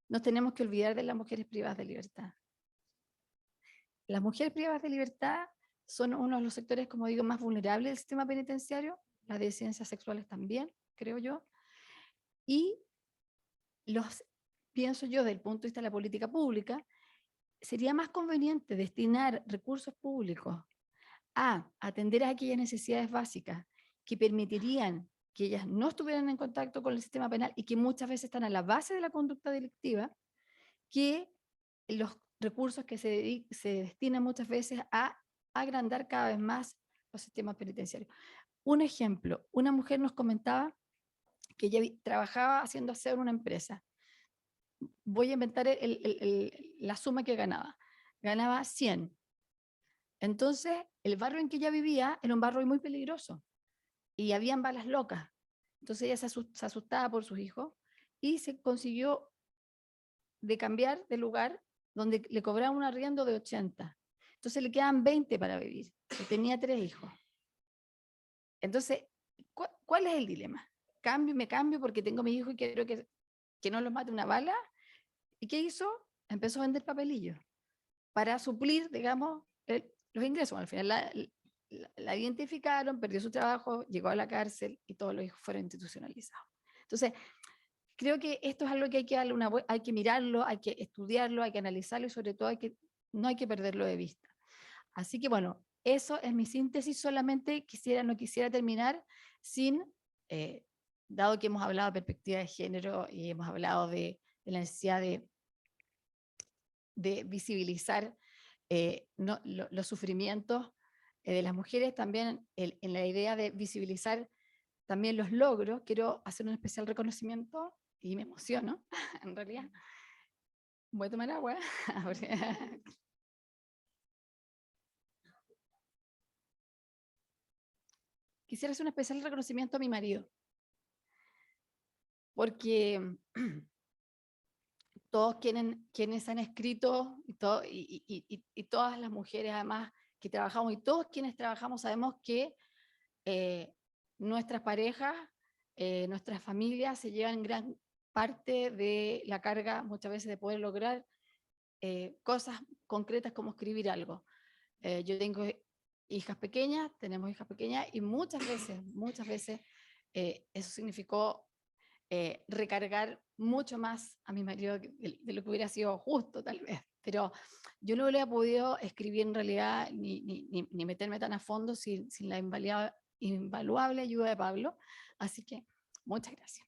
nos tenemos que olvidar de las mujeres privadas de libertad. las mujeres privadas de libertad son uno de los sectores, como digo, más vulnerables del sistema penitenciario, las disidencias sexuales también, creo yo, y pienso yo, desde el punto de vista de la política pública, sería más conveniente destinar recursos públicos a atender a aquellas necesidades básicas que permitirían que ellas no estuvieran en contacto con el sistema penal y que muchas veces están a la base de la conducta delictiva, que los recursos que se destinan muchas veces a agrandar cada vez más los sistemas penitenciarios. Un ejemplo, una mujer nos comentaba que ella trabajaba haciendo aseo en una empresa. Voy a inventar la suma que ganaba. Ganaba 100. Entonces, el barrio en que ella vivía era un barrio muy peligroso y habían balas locas. Entonces ella se asustaba por sus hijos y se consiguió de cambiar de lugar donde le cobraban un arriendo de 80. Entonces le quedaban 20 para vivir. Y tenía 3 hijos. Entonces, ¿cuál es el dilema? Me cambio porque tengo a mi hijo y quiero que no los mate una bala. ¿Y qué hizo? Empezó a vender papelillos para suplir, digamos, los ingresos. Al final la identificaron, perdió su trabajo, llegó a la cárcel y todos los hijos fueron institucionalizados. Entonces, creo que esto es algo que hay que mirarlo, hay que estudiarlo, hay que analizarlo y sobre todo no hay que perderlo de vista. Así que bueno, eso es mi síntesis. Solamente no quisiera terminar sin, dado que hemos hablado de perspectiva de género y hemos hablado de la necesidad de visibilizar los sufrimientos de las mujeres, también en la idea de visibilizar también los logros, quiero hacer un especial reconocimiento y me emociono, en realidad. Voy a tomar agua. Quisiera hacer un especial reconocimiento a mi marido, porque todos quienes han escrito y todas las mujeres además que trabajamos y todos quienes trabajamos sabemos que nuestras parejas, nuestras familias se llevan gran parte de la carga muchas veces de poder lograr cosas concretas como escribir algo. Yo tengo hijas pequeñas, tenemos hijas pequeñas y muchas veces eso significó recargar mucho más a mi marido de lo que hubiera sido justo tal vez, pero yo no le he podido escribir en realidad ni meterme tan a fondo sin la invaluable ayuda de Pablo, así que muchas gracias.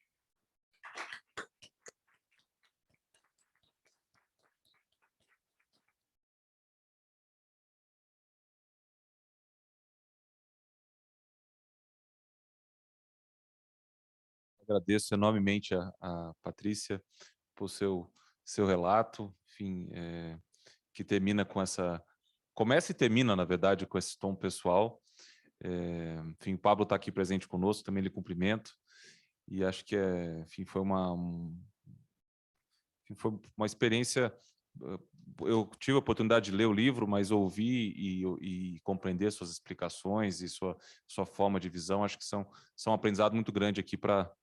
Agradeço enormemente a Patrícia por seu relato, enfim, que termina com essa... Começa e termina, na verdade, com esse tom pessoal. Enfim, o Pablo está aqui presente conosco, também lhe cumprimento. E acho que enfim, foi uma experiência... Eu tive a oportunidade de ler o livro, mas ouvir e compreender suas explicações e sua forma de visão, acho que são um aprendizado muito grande aqui para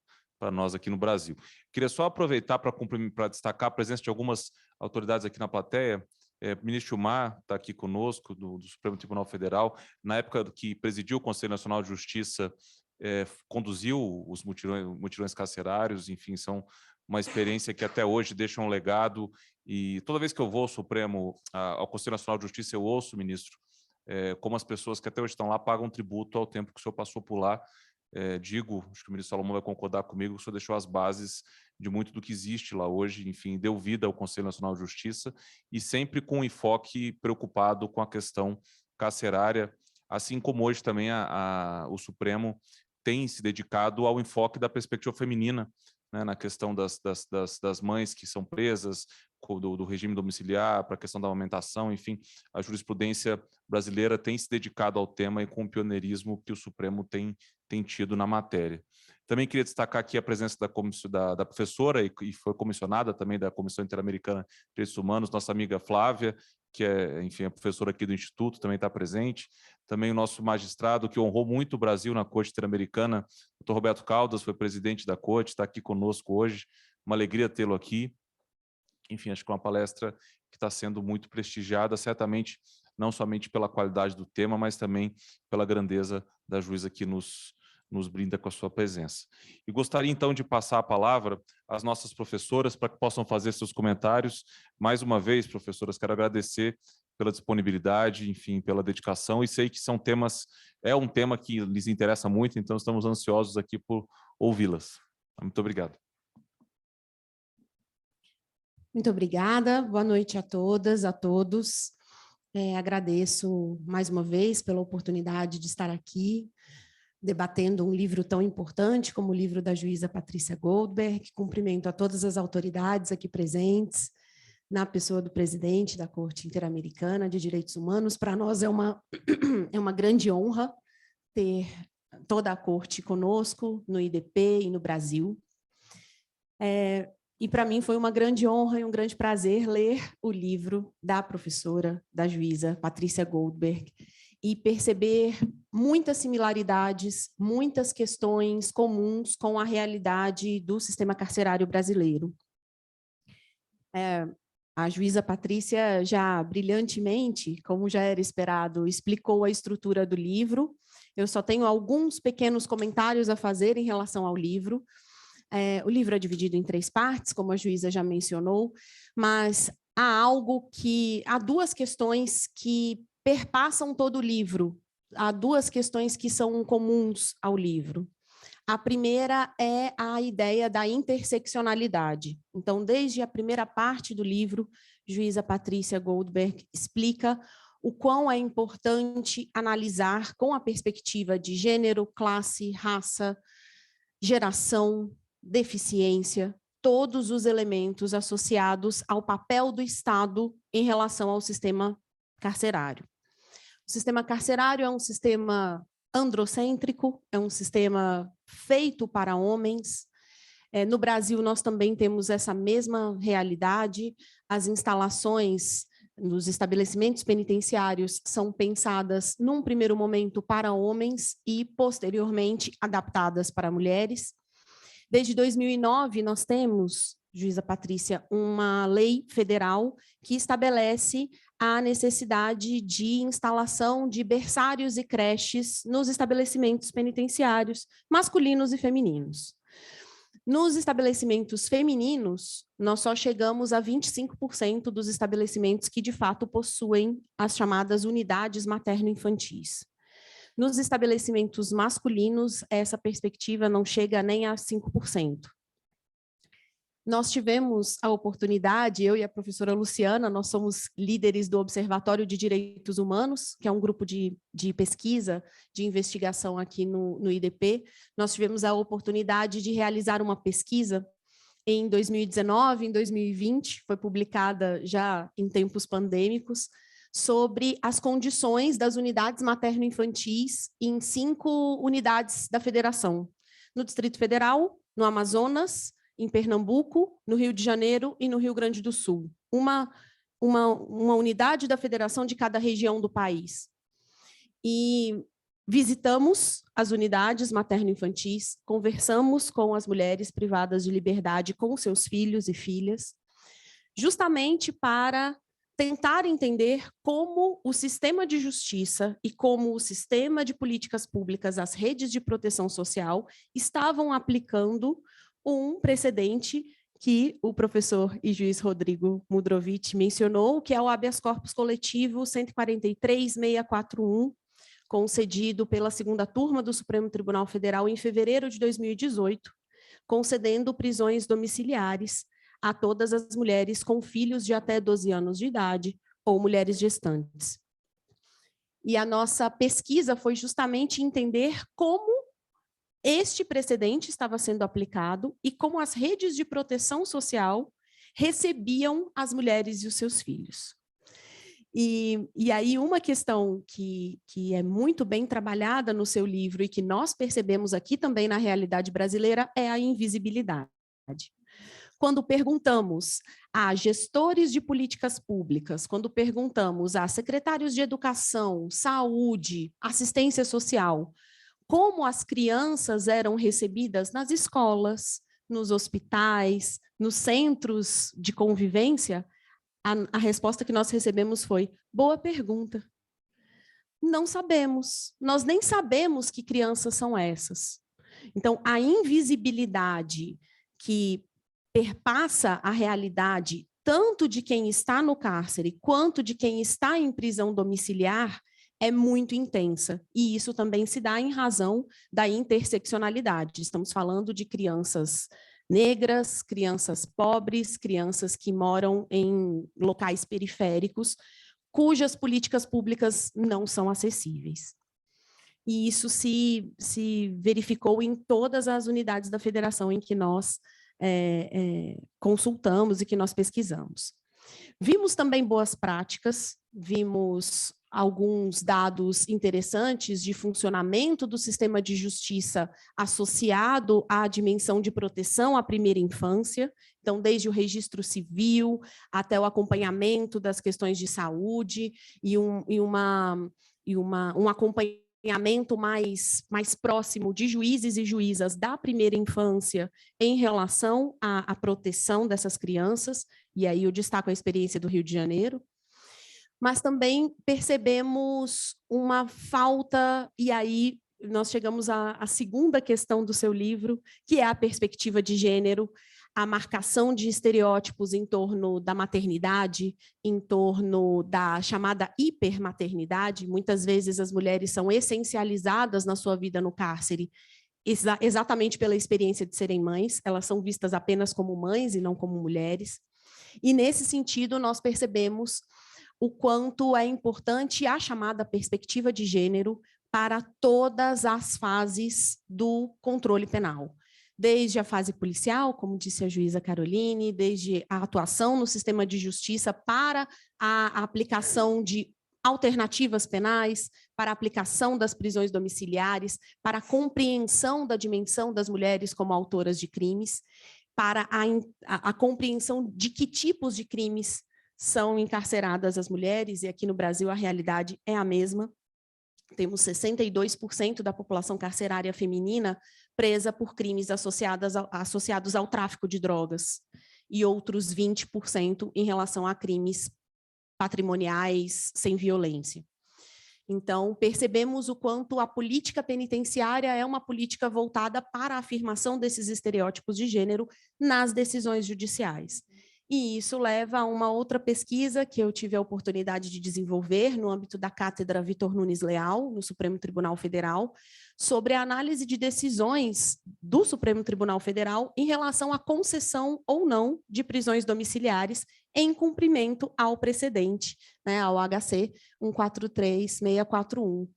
nós aqui no Brasil. Queria só aproveitar para destacar a presença de algumas autoridades aqui na plateia. O ministro Gilmar está aqui conosco, do Supremo Tribunal Federal. Na época que presidiu o Conselho Nacional de Justiça, conduziu os mutirões carcerários, enfim, são uma experiência que até hoje deixa um legado. E toda vez que eu vou ao Supremo, ao Conselho Nacional de Justiça, eu ouço, ministro, como as pessoas que até hoje estão lá pagam tributo ao tempo que o senhor passou por lá. Digo, acho que o ministro Salomão vai concordar comigo, o senhor deixou as bases de muito do que existe lá hoje, enfim, deu vida ao Conselho Nacional de Justiça e sempre com um enfoque preocupado com a questão carcerária, assim como hoje também o Supremo tem se dedicado ao enfoque da perspectiva feminina, né, na questão das mães que são presas, do regime domiciliar, para a questão da amamentação, enfim, a jurisprudência brasileira tem se dedicado ao tema e com o pioneirismo que o Supremo tem tido na matéria. Também queria destacar aqui a presença da professora e foi comissionada também da Comissão Interamericana de Direitos Humanos, nossa amiga Flávia, que enfim, é professora aqui do Instituto, também está presente. Também o nosso magistrado, que honrou muito o Brasil na Corte Interamericana, o Dr. Roberto Caldas, foi presidente da Corte, está aqui conosco hoje. Uma alegria tê-lo aqui. Enfim, acho que é uma palestra que está sendo muito prestigiada. Certamente não somente pela qualidade do tema, mas também pela grandeza da juíza que nos brinda com a sua presença. E gostaria, então, de passar a palavra às nossas professoras para que possam fazer seus comentários. Mais uma vez, professoras, quero agradecer pela disponibilidade, enfim, pela dedicação, e sei que é um tema que lhes interessa muito, então estamos ansiosos aqui por ouvi-las. Muito obrigado. Muito obrigada, boa noite a todas, a todos. Agradeço mais uma vez pela oportunidade de estar aqui, debatendo um livro tão importante como o livro da juíza Patrícia Goldberg. Cumprimento a todas as autoridades aqui presentes, na pessoa do presidente da Corte Interamericana de Direitos Humanos. Para nós é uma grande honra ter toda a Corte conosco, no IDP e no Brasil. E para mim foi uma grande honra e um grande prazer ler o livro da professora, da juíza Patrícia Goldberg, e perceber muitas similaridades, muitas questões comuns com a realidade do sistema carcerário brasileiro. A juíza Patrícia já brilhantemente, como já era esperado, explicou a estrutura do livro. Eu só tenho alguns pequenos comentários a fazer em relação ao livro. O livro é dividido em 3 partes, como a juíza já mencionou, mas há duas questões que perpassam todo o livro, há 2 questões que são comuns ao livro. A primeira é a ideia da interseccionalidade. Então, desde a primeira parte do livro, juíza Patrícia Goldberg explica o quão é importante analisar com a perspectiva de gênero, classe, raça, geração, deficiência, todos os elementos associados ao papel do Estado em relação ao sistema carcerário. O sistema carcerário é um sistema androcêntrico, é um sistema feito para homens. No Brasil, nós também temos essa mesma realidade. As instalações nos estabelecimentos penitenciários são pensadas, num primeiro momento, para homens e, posteriormente, adaptadas para mulheres. Desde 2009, nós temos, juíza Patrícia, uma lei federal que estabelece a necessidade de instalação de berçários e creches nos estabelecimentos penitenciários, masculinos e femininos. Nos estabelecimentos femininos, nós só chegamos a 25% dos estabelecimentos que, de fato, possuem as chamadas unidades materno-infantis. Nos estabelecimentos masculinos, essa perspectiva não chega nem a 5%. Nós tivemos a oportunidade, eu e a professora Luciana, nós somos líderes do Observatório de Direitos Humanos, que é um grupo de pesquisa, de investigação aqui no IDP. Nós tivemos a oportunidade de realizar uma pesquisa em 2019, em 2020, foi publicada já em tempos pandêmicos, sobre as condições das unidades materno-infantis em 5 unidades da federação. No Distrito Federal, no Amazonas, em Pernambuco, no Rio de Janeiro e no Rio Grande do Sul. Uma unidade da federação de cada região do país. E visitamos as unidades materno-infantis, conversamos com as mulheres privadas de liberdade, com seus filhos e filhas, justamente para tentar entender como o sistema de justiça e como o sistema de políticas públicas, as redes de proteção social, estavam aplicando um precedente que o professor e juiz Rodrigo Mudrovich mencionou, que é o habeas corpus coletivo 143.641, concedido pela 2ª turma do Supremo Tribunal Federal em fevereiro de 2018, concedendo prisões domiciliares a todas as mulheres com filhos de até 12 anos de idade ou mulheres gestantes. E a nossa pesquisa foi justamente entender como este precedente estava sendo aplicado e como as redes de proteção social recebiam as mulheres e os seus filhos. E aí uma questão que é muito bem trabalhada no seu livro e que nós percebemos aqui também na realidade brasileira é a invisibilidade. Quando perguntamos a gestores de políticas públicas, quando perguntamos a secretários de educação, saúde, assistência social, como as crianças eram recebidas nas escolas, nos hospitais, nos centros de convivência, a resposta que nós recebemos foi: boa pergunta. Não sabemos. Nós nem sabemos que crianças são essas. Então, a invisibilidade que perpassa a realidade tanto de quem está no cárcere quanto de quem está em prisão domiciliar é muito intensa. E isso também se dá em razão da interseccionalidade. Estamos falando de crianças negras, crianças pobres, crianças que moram em locais periféricos, cujas políticas públicas não são acessíveis. E isso se verificou em todas as unidades da federação em que nós consultamos e que nós pesquisamos. Vimos também boas práticas, vimos alguns dados interessantes de funcionamento do sistema de justiça associado à dimensão de proteção à primeira infância, então desde o registro civil até o acompanhamento das questões de saúde e um acompanhamento mais próximo de juízes e juízas da primeira infância em relação à proteção dessas crianças, e aí eu destaco a experiência do Rio de Janeiro. Mas também percebemos uma falta, e aí nós chegamos à segunda questão do seu livro, que é a perspectiva de gênero, a marcação de estereótipos em torno da maternidade, em torno da chamada hipermaternidade. Muitas vezes as mulheres são essencializadas na sua vida no cárcere, exatamente pela experiência de serem mães, elas são vistas apenas como mães e não como mulheres. E nesse sentido nós percebemos o quanto é importante a chamada perspectiva de gênero para todas as fases do controle penal. Desde a fase policial, como disse a juíza Caroline, desde a atuação no sistema de justiça para a aplicação de alternativas penais, para a aplicação das prisões domiciliares, para a compreensão da dimensão das mulheres como autoras de crimes, para a compreensão de que tipos de crimes são encarceradas as mulheres, e aqui no Brasil a realidade é a mesma. Temos 62% da população carcerária feminina presa por crimes associados ao tráfico de drogas, e outros 20% em relação a crimes patrimoniais sem violência. Então, percebemos o quanto a política penitenciária é uma política voltada para a afirmação desses estereótipos de gênero nas decisões judiciais. E isso leva a uma outra pesquisa que eu tive a oportunidade de desenvolver no âmbito da Cátedra Vitor Nunes Leal, no Supremo Tribunal Federal, sobre a análise de decisões do Supremo Tribunal Federal em relação à concessão ou não de prisões domiciliares em cumprimento ao precedente, né, ao HC 143641.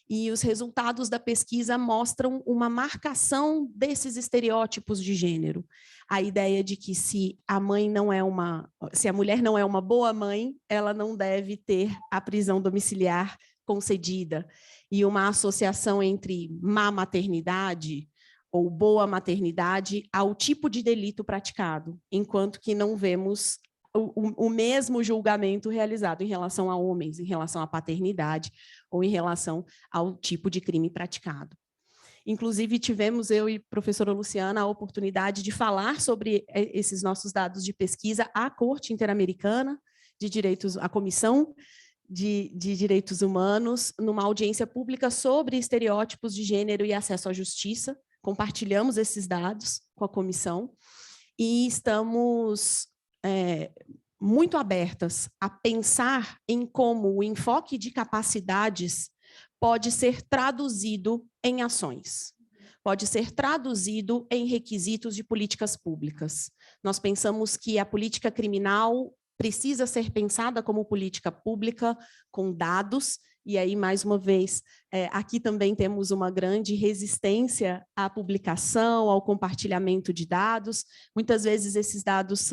E os resultados da pesquisa mostram uma marcação desses estereótipos de gênero. A ideia de que se a mulher não é uma boa mãe, ela não deve ter a prisão domiciliar concedida. E uma associação entre má maternidade ou boa maternidade ao tipo de delito praticado, enquanto que não vemos o mesmo julgamento realizado em relação a homens, em relação à paternidade ou em relação ao tipo de crime praticado. Inclusive, tivemos, eu e a professora Luciana, a oportunidade de falar sobre esses nossos dados de pesquisa à Corte Interamericana de Direitos, a Comissão de Direitos Humanos, numa audiência pública sobre estereótipos de gênero e acesso à justiça. Compartilhamos esses dados com a comissão e estamos muito abertas a pensar em como o enfoque de capacidades pode ser traduzido em ações, pode ser traduzido em requisitos de políticas públicas. Nós pensamos que a política criminal precisa ser pensada como política pública, com dados, e aí, mais uma vez, aqui também temos uma grande resistência à publicação, ao compartilhamento de dados. Muitas vezes esses dados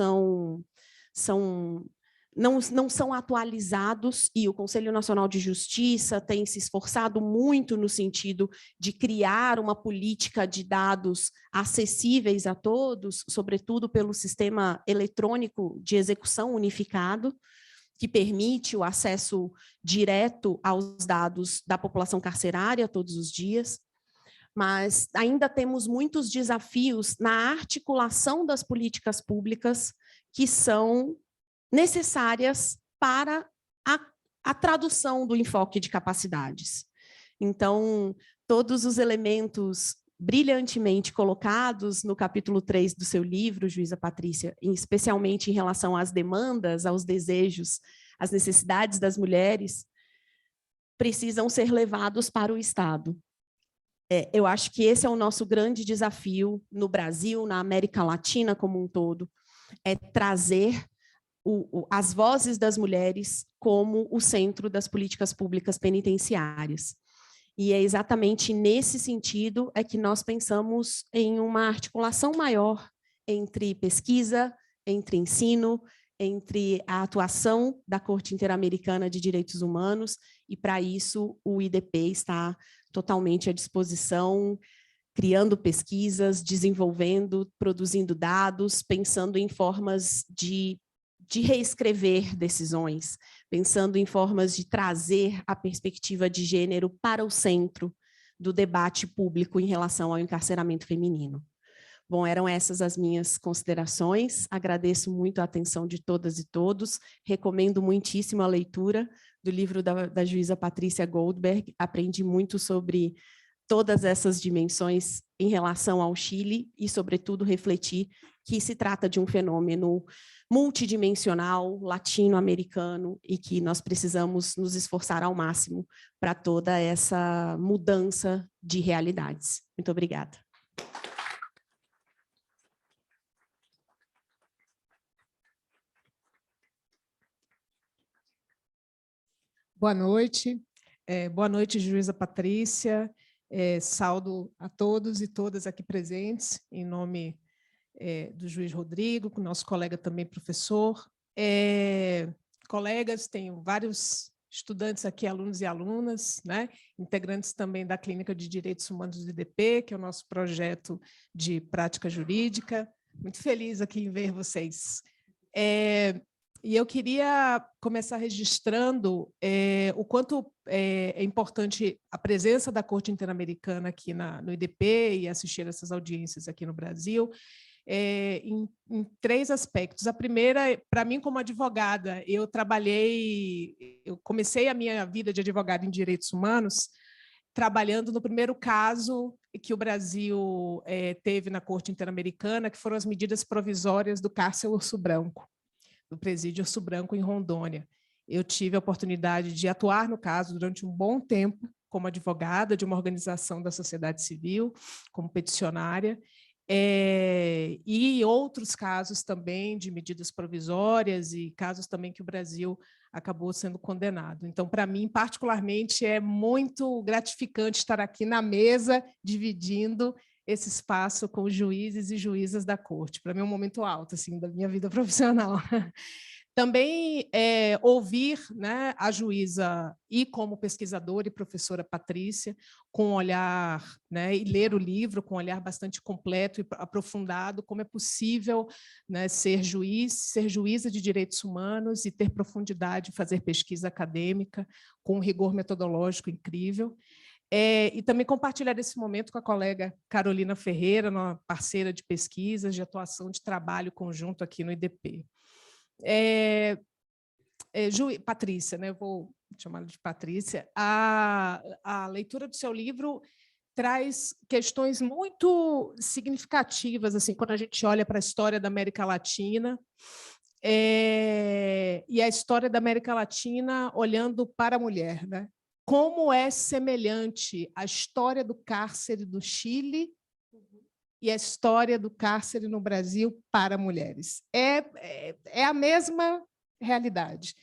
não são atualizados, e o Conselho Nacional de Justiça tem se esforçado muito no sentido de criar uma política de dados acessíveis a todos, sobretudo pelo sistema eletrônico de execução unificado, que permite o acesso direto aos dados da população carcerária todos os dias. Mas ainda temos muitos desafios na articulação das políticas públicas que são necessárias para a tradução do enfoque de capacidades. Então, todos os elementos brilhantemente colocados no capítulo 3 do seu livro, Juíza Patrícia, especialmente em relação às demandas, aos desejos, às necessidades das mulheres, precisam ser levados para o Estado. Eu acho que esse é o nosso grande desafio no Brasil, na América Latina como um todo, é trazer as vozes das mulheres como o centro das políticas públicas penitenciárias. E é exatamente nesse sentido é que nós pensamos em uma articulação maior entre pesquisa, entre ensino, entre a atuação da Corte Interamericana de Direitos Humanos, e para isso o IDP está totalmente à disposição, criando pesquisas, desenvolvendo, produzindo dados, pensando em formas de reescrever decisões, pensando em formas de trazer a perspectiva de gênero para o centro do debate público em relação ao encarceramento feminino. Bom, eram essas as minhas considerações. Agradeço muito a atenção de todas e todos. Recomendo muitíssimo a leitura do livro da juíza Patrícia Goldberg. Aprendi muito sobre todas essas dimensões em relação ao Chile e, sobretudo, refleti que se trata de um fenômeno multidimensional, latino-americano, e que nós precisamos nos esforçar ao máximo para toda essa mudança de realidades. Muito obrigada. Boa noite. Boa noite, juíza Patrícia. Saúdo a todos e todas aqui presentes, em nome do juiz Rodrigo, nosso colega também professor. Colegas, tenho vários estudantes aqui, alunos e alunas, né? Integrantes também da Clínica de Direitos Humanos do IDP, que é o nosso projeto de prática jurídica. Muito feliz aqui em ver vocês. E eu queria começar registrando o quanto é importante a presença da Corte Interamericana aqui no IDP e assistir essas audiências aqui no Brasil, em 3 aspectos. A primeira, para mim, como advogada, eu comecei a minha vida de advogada em direitos humanos trabalhando no primeiro caso que o Brasil teve na Corte Interamericana, que foram as medidas provisórias do cárcere Urso Branco, do presídio Urso Branco, em Rondônia. Eu tive a oportunidade de atuar no caso durante um bom tempo como advogada de uma organização da sociedade civil, como peticionária, e outros casos também de medidas provisórias e casos também que o Brasil acabou sendo condenado. Então, para mim, particularmente, é muito gratificante estar aqui na mesa, dividindo esse espaço com os juízes e juízas da corte. Para mim é um momento alto assim, da minha vida profissional. Também ouvir, né, a juíza e como pesquisadora e professora Patrícia, com um olhar, né, e ler o livro com um olhar bastante completo e aprofundado, como é possível, né, ser juíza de direitos humanos e ter profundidade, fazer pesquisa acadêmica com um rigor metodológico incrível. E também compartilhar esse momento com a colega Carolina Ferreira, uma parceira de pesquisas, de atuação, de trabalho conjunto aqui no IDP. Patrícia, né? Eu vou chamá-la de Patrícia. A leitura do seu livro traz questões muito significativas, assim, quando a gente olha para a história da América Latina, e a história da América Latina olhando para a mulher, né? Como é semelhante a história do cárcere do Chile e a história do cárcere no Brasil para mulheres. É a mesma realidade.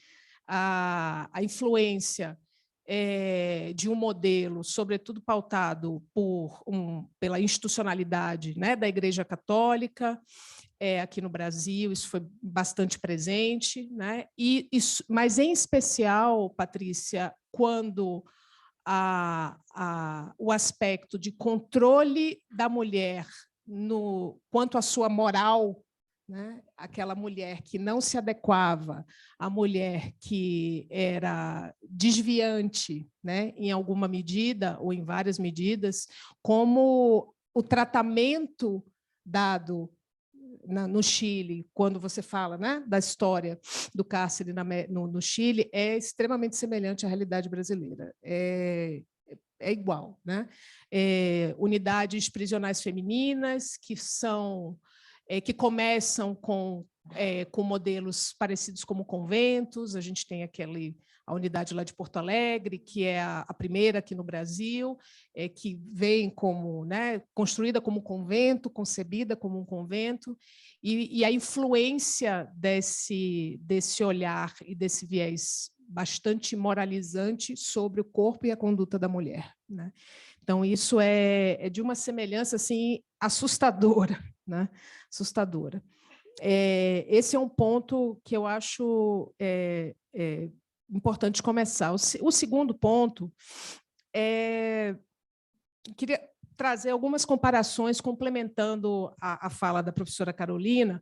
A influência de um modelo, sobretudo pautado pela institucionalidade, né, da Igreja Católica, aqui no Brasil, isso foi bastante presente, né? Mas, em especial, Patrícia, quando o aspecto de controle da mulher quanto à sua moral, né? Aquela mulher que não se adequava, a mulher que era desviante, né? Em alguma medida ou em várias medidas, como o tratamento dado no Chile, quando você fala, né, da história do cárcere no Chile, é extremamente semelhante à realidade brasileira. É igual, né? Unidades prisionais femininas que começam com modelos parecidos como conventos. A gente tem a unidade lá de Porto Alegre, que é a primeira aqui no Brasil, que vem como, né, construída como convento, concebida como um convento, e a influência desse olhar e desse viés bastante moralizante sobre o corpo e a conduta da mulher, né? Então, isso é de uma semelhança assim, assustadora, né? Assustadora. Esse é um ponto que eu acho importante começar. O segundo ponto queria trazer algumas comparações complementando a fala da professora Carolina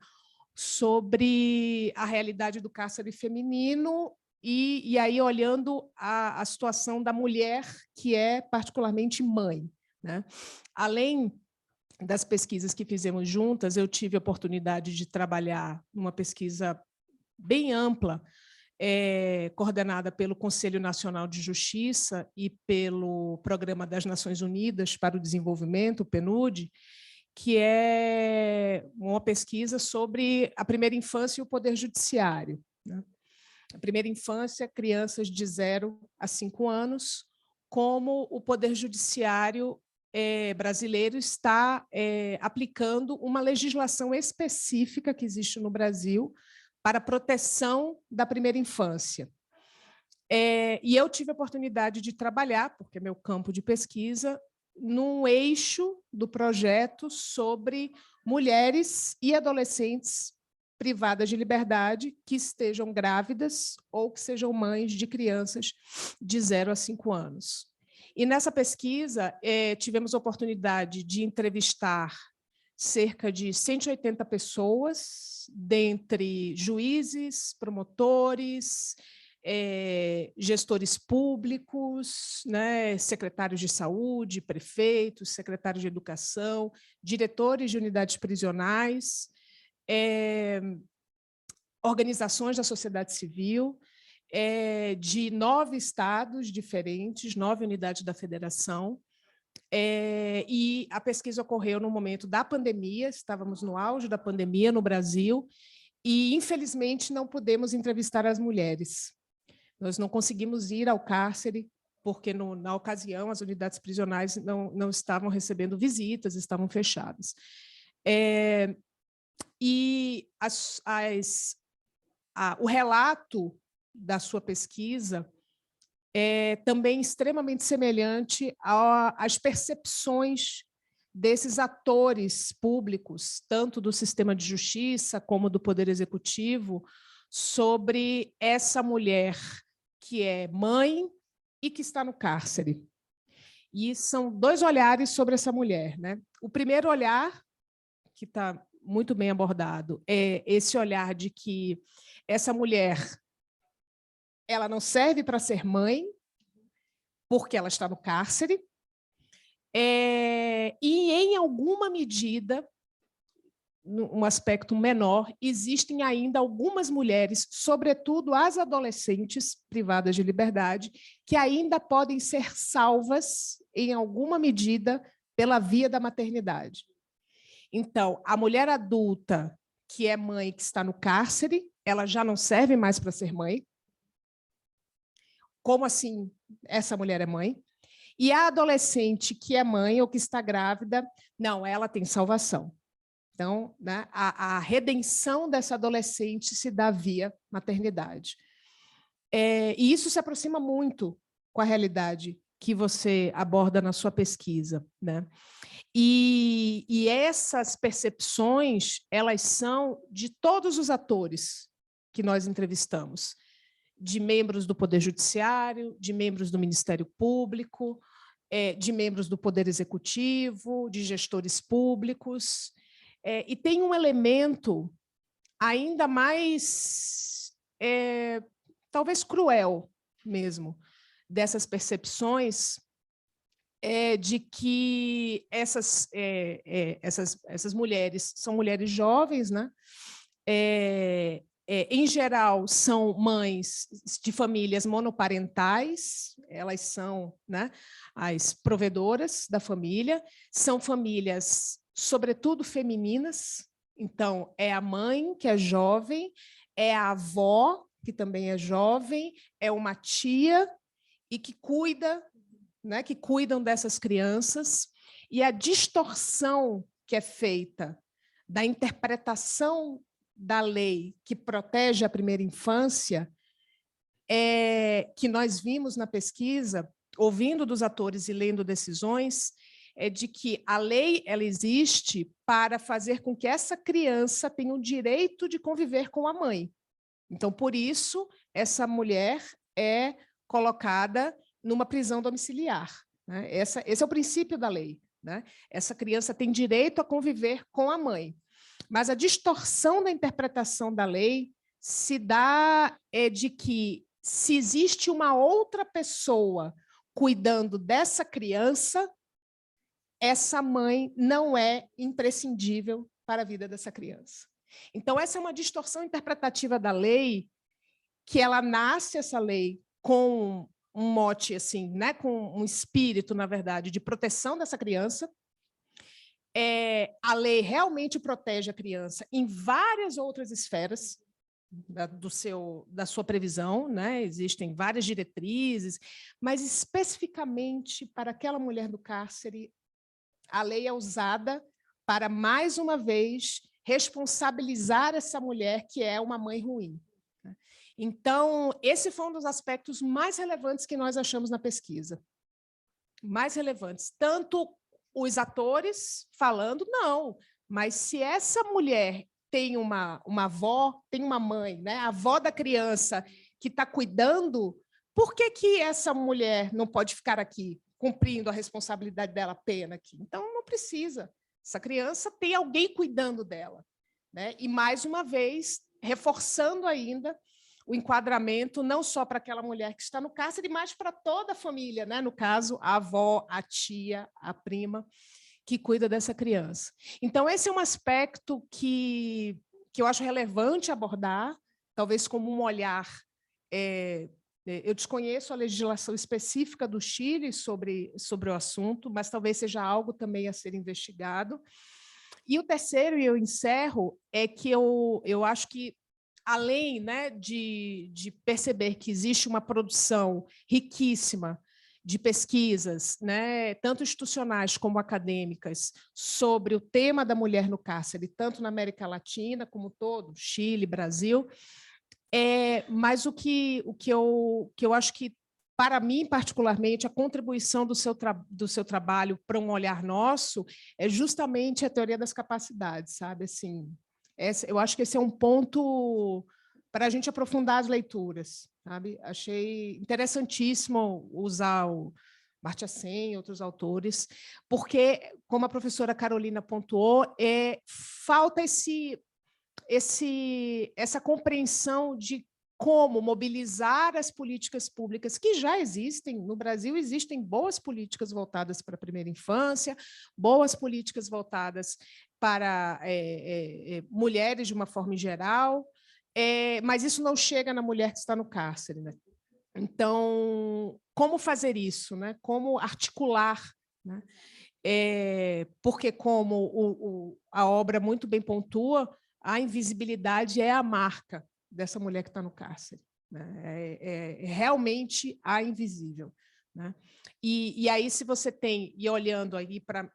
sobre a realidade do cárcere feminino e aí olhando a situação da mulher que é particularmente mãe, né? Além das pesquisas que fizemos juntas, eu tive a oportunidade de trabalhar numa pesquisa bem ampla, coordenada pelo Conselho Nacional de Justiça e pelo Programa das Nações Unidas para o Desenvolvimento, o PNUD, que é uma pesquisa sobre a primeira infância e o poder judiciário, né? A primeira infância, crianças de 0 a 5 anos, como o poder judiciário brasileiro está aplicando uma legislação específica que existe no Brasil para a proteção da primeira infância. E eu tive a oportunidade de trabalhar, porque é meu campo de pesquisa, num eixo do projeto sobre mulheres e adolescentes privadas de liberdade que estejam grávidas ou que sejam mães de crianças de 0 a 5 anos. E nessa pesquisa, tivemos a oportunidade de entrevistar cerca de 180 pessoas, dentre juízes, promotores, gestores públicos, né, secretários de saúde, prefeitos, secretários de educação, diretores de unidades prisionais, organizações da sociedade civil, de 9 estados diferentes, 9 unidades da federação, e a pesquisa ocorreu no momento da pandemia, estávamos no auge da pandemia no Brasil, e, infelizmente, não pudemos entrevistar as mulheres. Nós não conseguimos ir ao cárcere, porque, na ocasião, as unidades prisionais não estavam recebendo visitas, estavam fechadas. E o relato da sua pesquisa é também extremamente semelhante às percepções desses atores públicos, tanto do sistema de justiça como do Poder Executivo, sobre essa mulher que é mãe e que está no cárcere. E são 2 olhares sobre essa mulher, né? O primeiro olhar, que está muito bem abordado, é esse olhar de que essa mulher ela não serve para ser mãe, porque ela está no cárcere, e, em alguma medida, um aspecto menor, existem ainda algumas mulheres, sobretudo as adolescentes privadas de liberdade, que ainda podem ser salvas, em alguma medida, pela via da maternidade. Então, a mulher adulta, que é mãe, que está no cárcere, ela já não serve mais para ser mãe. Como assim essa mulher é mãe? E a adolescente que é mãe ou que está grávida, não, ela tem salvação. Então, né, a redenção dessa adolescente se dá via maternidade. E isso se aproxima muito com a realidade que você aborda na sua pesquisa, né? E essas percepções, elas são de todos os atores que nós entrevistamos, de membros do Poder Judiciário, de membros do Ministério Público, de membros do Poder Executivo, de gestores públicos. E tem um elemento ainda mais, talvez cruel mesmo, dessas percepções, de que essas mulheres são mulheres jovens, né? Em geral, são mães de famílias monoparentais, elas são, né, as provedoras da família, são famílias, sobretudo, femininas. Então, é a mãe, que é jovem, é a avó, que também é jovem, é uma tia e que cuida, né, que cuidam dessas crianças. E a distorção que é feita da interpretação da lei que protege a primeira infância, que nós vimos na pesquisa, ouvindo dos atores e lendo decisões, é de que a lei ela existe para fazer com que essa criança tenha o direito de conviver com a mãe. Então, por isso, essa mulher é colocada numa prisão domiciliar, né? Esse é o princípio da lei, né? Essa criança tem direito a conviver com a mãe. Mas a distorção da interpretação da lei se dá de que, se existe uma outra pessoa cuidando dessa criança, essa mãe não é imprescindível para a vida dessa criança. Então, essa é uma distorção interpretativa da lei, que ela nasce, essa lei, com um mote, assim, né, com um espírito, na verdade, de proteção dessa criança. A lei realmente protege a criança em várias outras esferas da sua previsão, né? Existem várias diretrizes, mas especificamente para aquela mulher do cárcere, a lei é usada para, mais uma vez, responsabilizar essa mulher que é uma mãe ruim. Então, esse foi um dos aspectos mais relevantes que nós achamos na pesquisa. Mais relevantes. Tanto os atores falando, não, mas se essa mulher tem uma avó, tem uma mãe, né, a avó da criança que está cuidando, por que essa mulher não pode ficar aqui, cumprindo a responsabilidade dela, a pena aqui? Então, não precisa. Essa criança tem alguém cuidando dela, né? E, mais uma vez, reforçando ainda o enquadramento não só para aquela mulher que está no cárcere, mas para toda a família, né? No caso, a avó, a tia, a prima, que cuida dessa criança. Então, esse é um aspecto que eu acho relevante abordar, talvez como um olhar. Eu desconheço a legislação específica do Chile sobre o assunto, mas talvez seja algo também a ser investigado. E o terceiro, e eu encerro, é que eu acho que, além, né, de perceber que existe uma produção riquíssima de pesquisas, né, tanto institucionais como acadêmicas, sobre o tema da mulher no cárcere, tanto na América Latina como todo, Chile, Brasil, mas o que eu acho que, para mim, particularmente, a contribuição do seu trabalho para um olhar nosso é justamente a teoria das capacidades, sabe? Assim, eu acho que esse é um ponto para a gente aprofundar as leituras, sabe? Achei interessantíssimo usar o Amartya Sen e outros autores, porque, como a professora Carolina pontuou, falta essa compreensão de como mobilizar as políticas públicas que já existem. No Brasil, existem boas políticas voltadas para a primeira infância, boas políticas voltadas para mulheres de uma forma geral, mas isso não chega na mulher que está no cárcere, né? Então, como fazer isso, né? Como articular, né? Porque, como a obra muito bem pontua, a invisibilidade é a marca dessa mulher que está no cárcere, né? Realmente a invisível, né? E aí, se você tem, e olhando aí para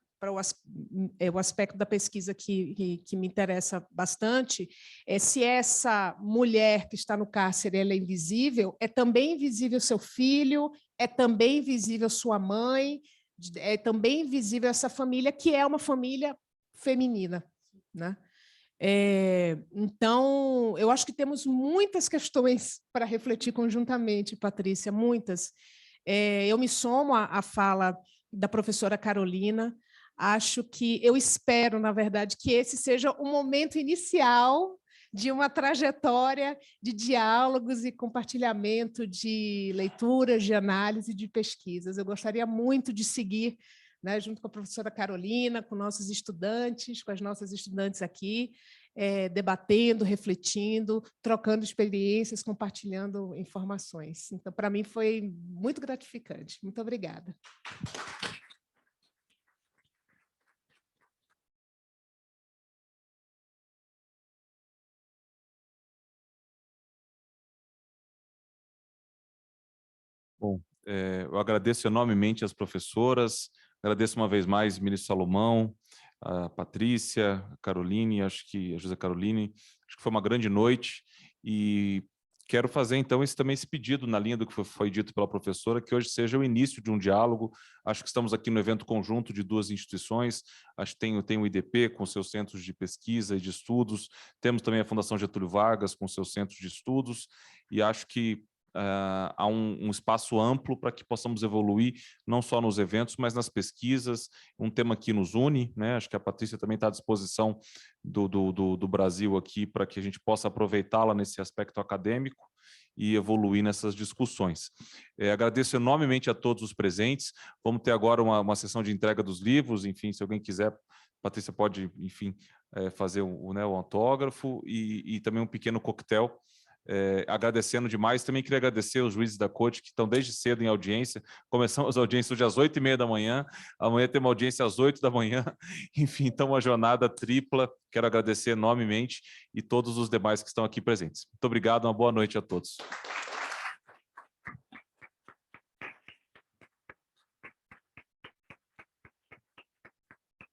o aspecto da pesquisa que me interessa bastante, se essa mulher que está no cárcere ela é invisível, é também invisível seu filho, é também invisível sua mãe, é também invisível essa família, que é uma família feminina, né? Então, eu acho que temos muitas questões para refletir conjuntamente, Patrícia, muitas. Eu me somo à fala da professora Carolina. Eu espero, na verdade, que esse seja o momento inicial de uma trajetória de diálogos e compartilhamento de leituras, de análise, de pesquisas. Eu gostaria muito de seguir, né, junto com a professora Carolina, com nossos estudantes, com as nossas estudantes aqui, debatendo, refletindo, trocando experiências, compartilhando informações. Então, para mim, foi muito gratificante. Muito obrigada. Bom, eu agradeço enormemente às professoras, agradeço uma vez mais o ministro Salomão, a Patrícia, a Caroline, acho que a José Caroline, acho que foi uma grande noite e quero fazer então esse pedido na linha do que foi dito pela professora, que hoje seja o início de um diálogo. Acho que estamos aqui no evento conjunto de duas instituições, acho que tem o IDP com seus centros de pesquisa e de estudos, temos também a Fundação Getúlio Vargas com seus centros de estudos e acho que há um espaço amplo para que possamos evoluir, não só nos eventos, mas nas pesquisas, um tema que nos une, né? Acho que a Patrícia também está à disposição do Brasil aqui para que a gente possa aproveitá-la nesse aspecto acadêmico e evoluir nessas discussões. Agradeço enormemente a todos os presentes, vamos ter agora uma sessão de entrega dos livros, enfim, se alguém quiser, Patrícia pode, enfim, fazer o autógrafo e também um pequeno coquetel. Agradecendo demais, também queria agradecer os juízes da corte que estão desde cedo em audiência, começamos a audiência hoje às 8h30 da manhã, amanhã tem uma audiência às 8 da manhã, enfim, então uma jornada tripla, quero agradecer enormemente e todos os demais que estão aqui presentes. Muito obrigado, uma boa noite a todos.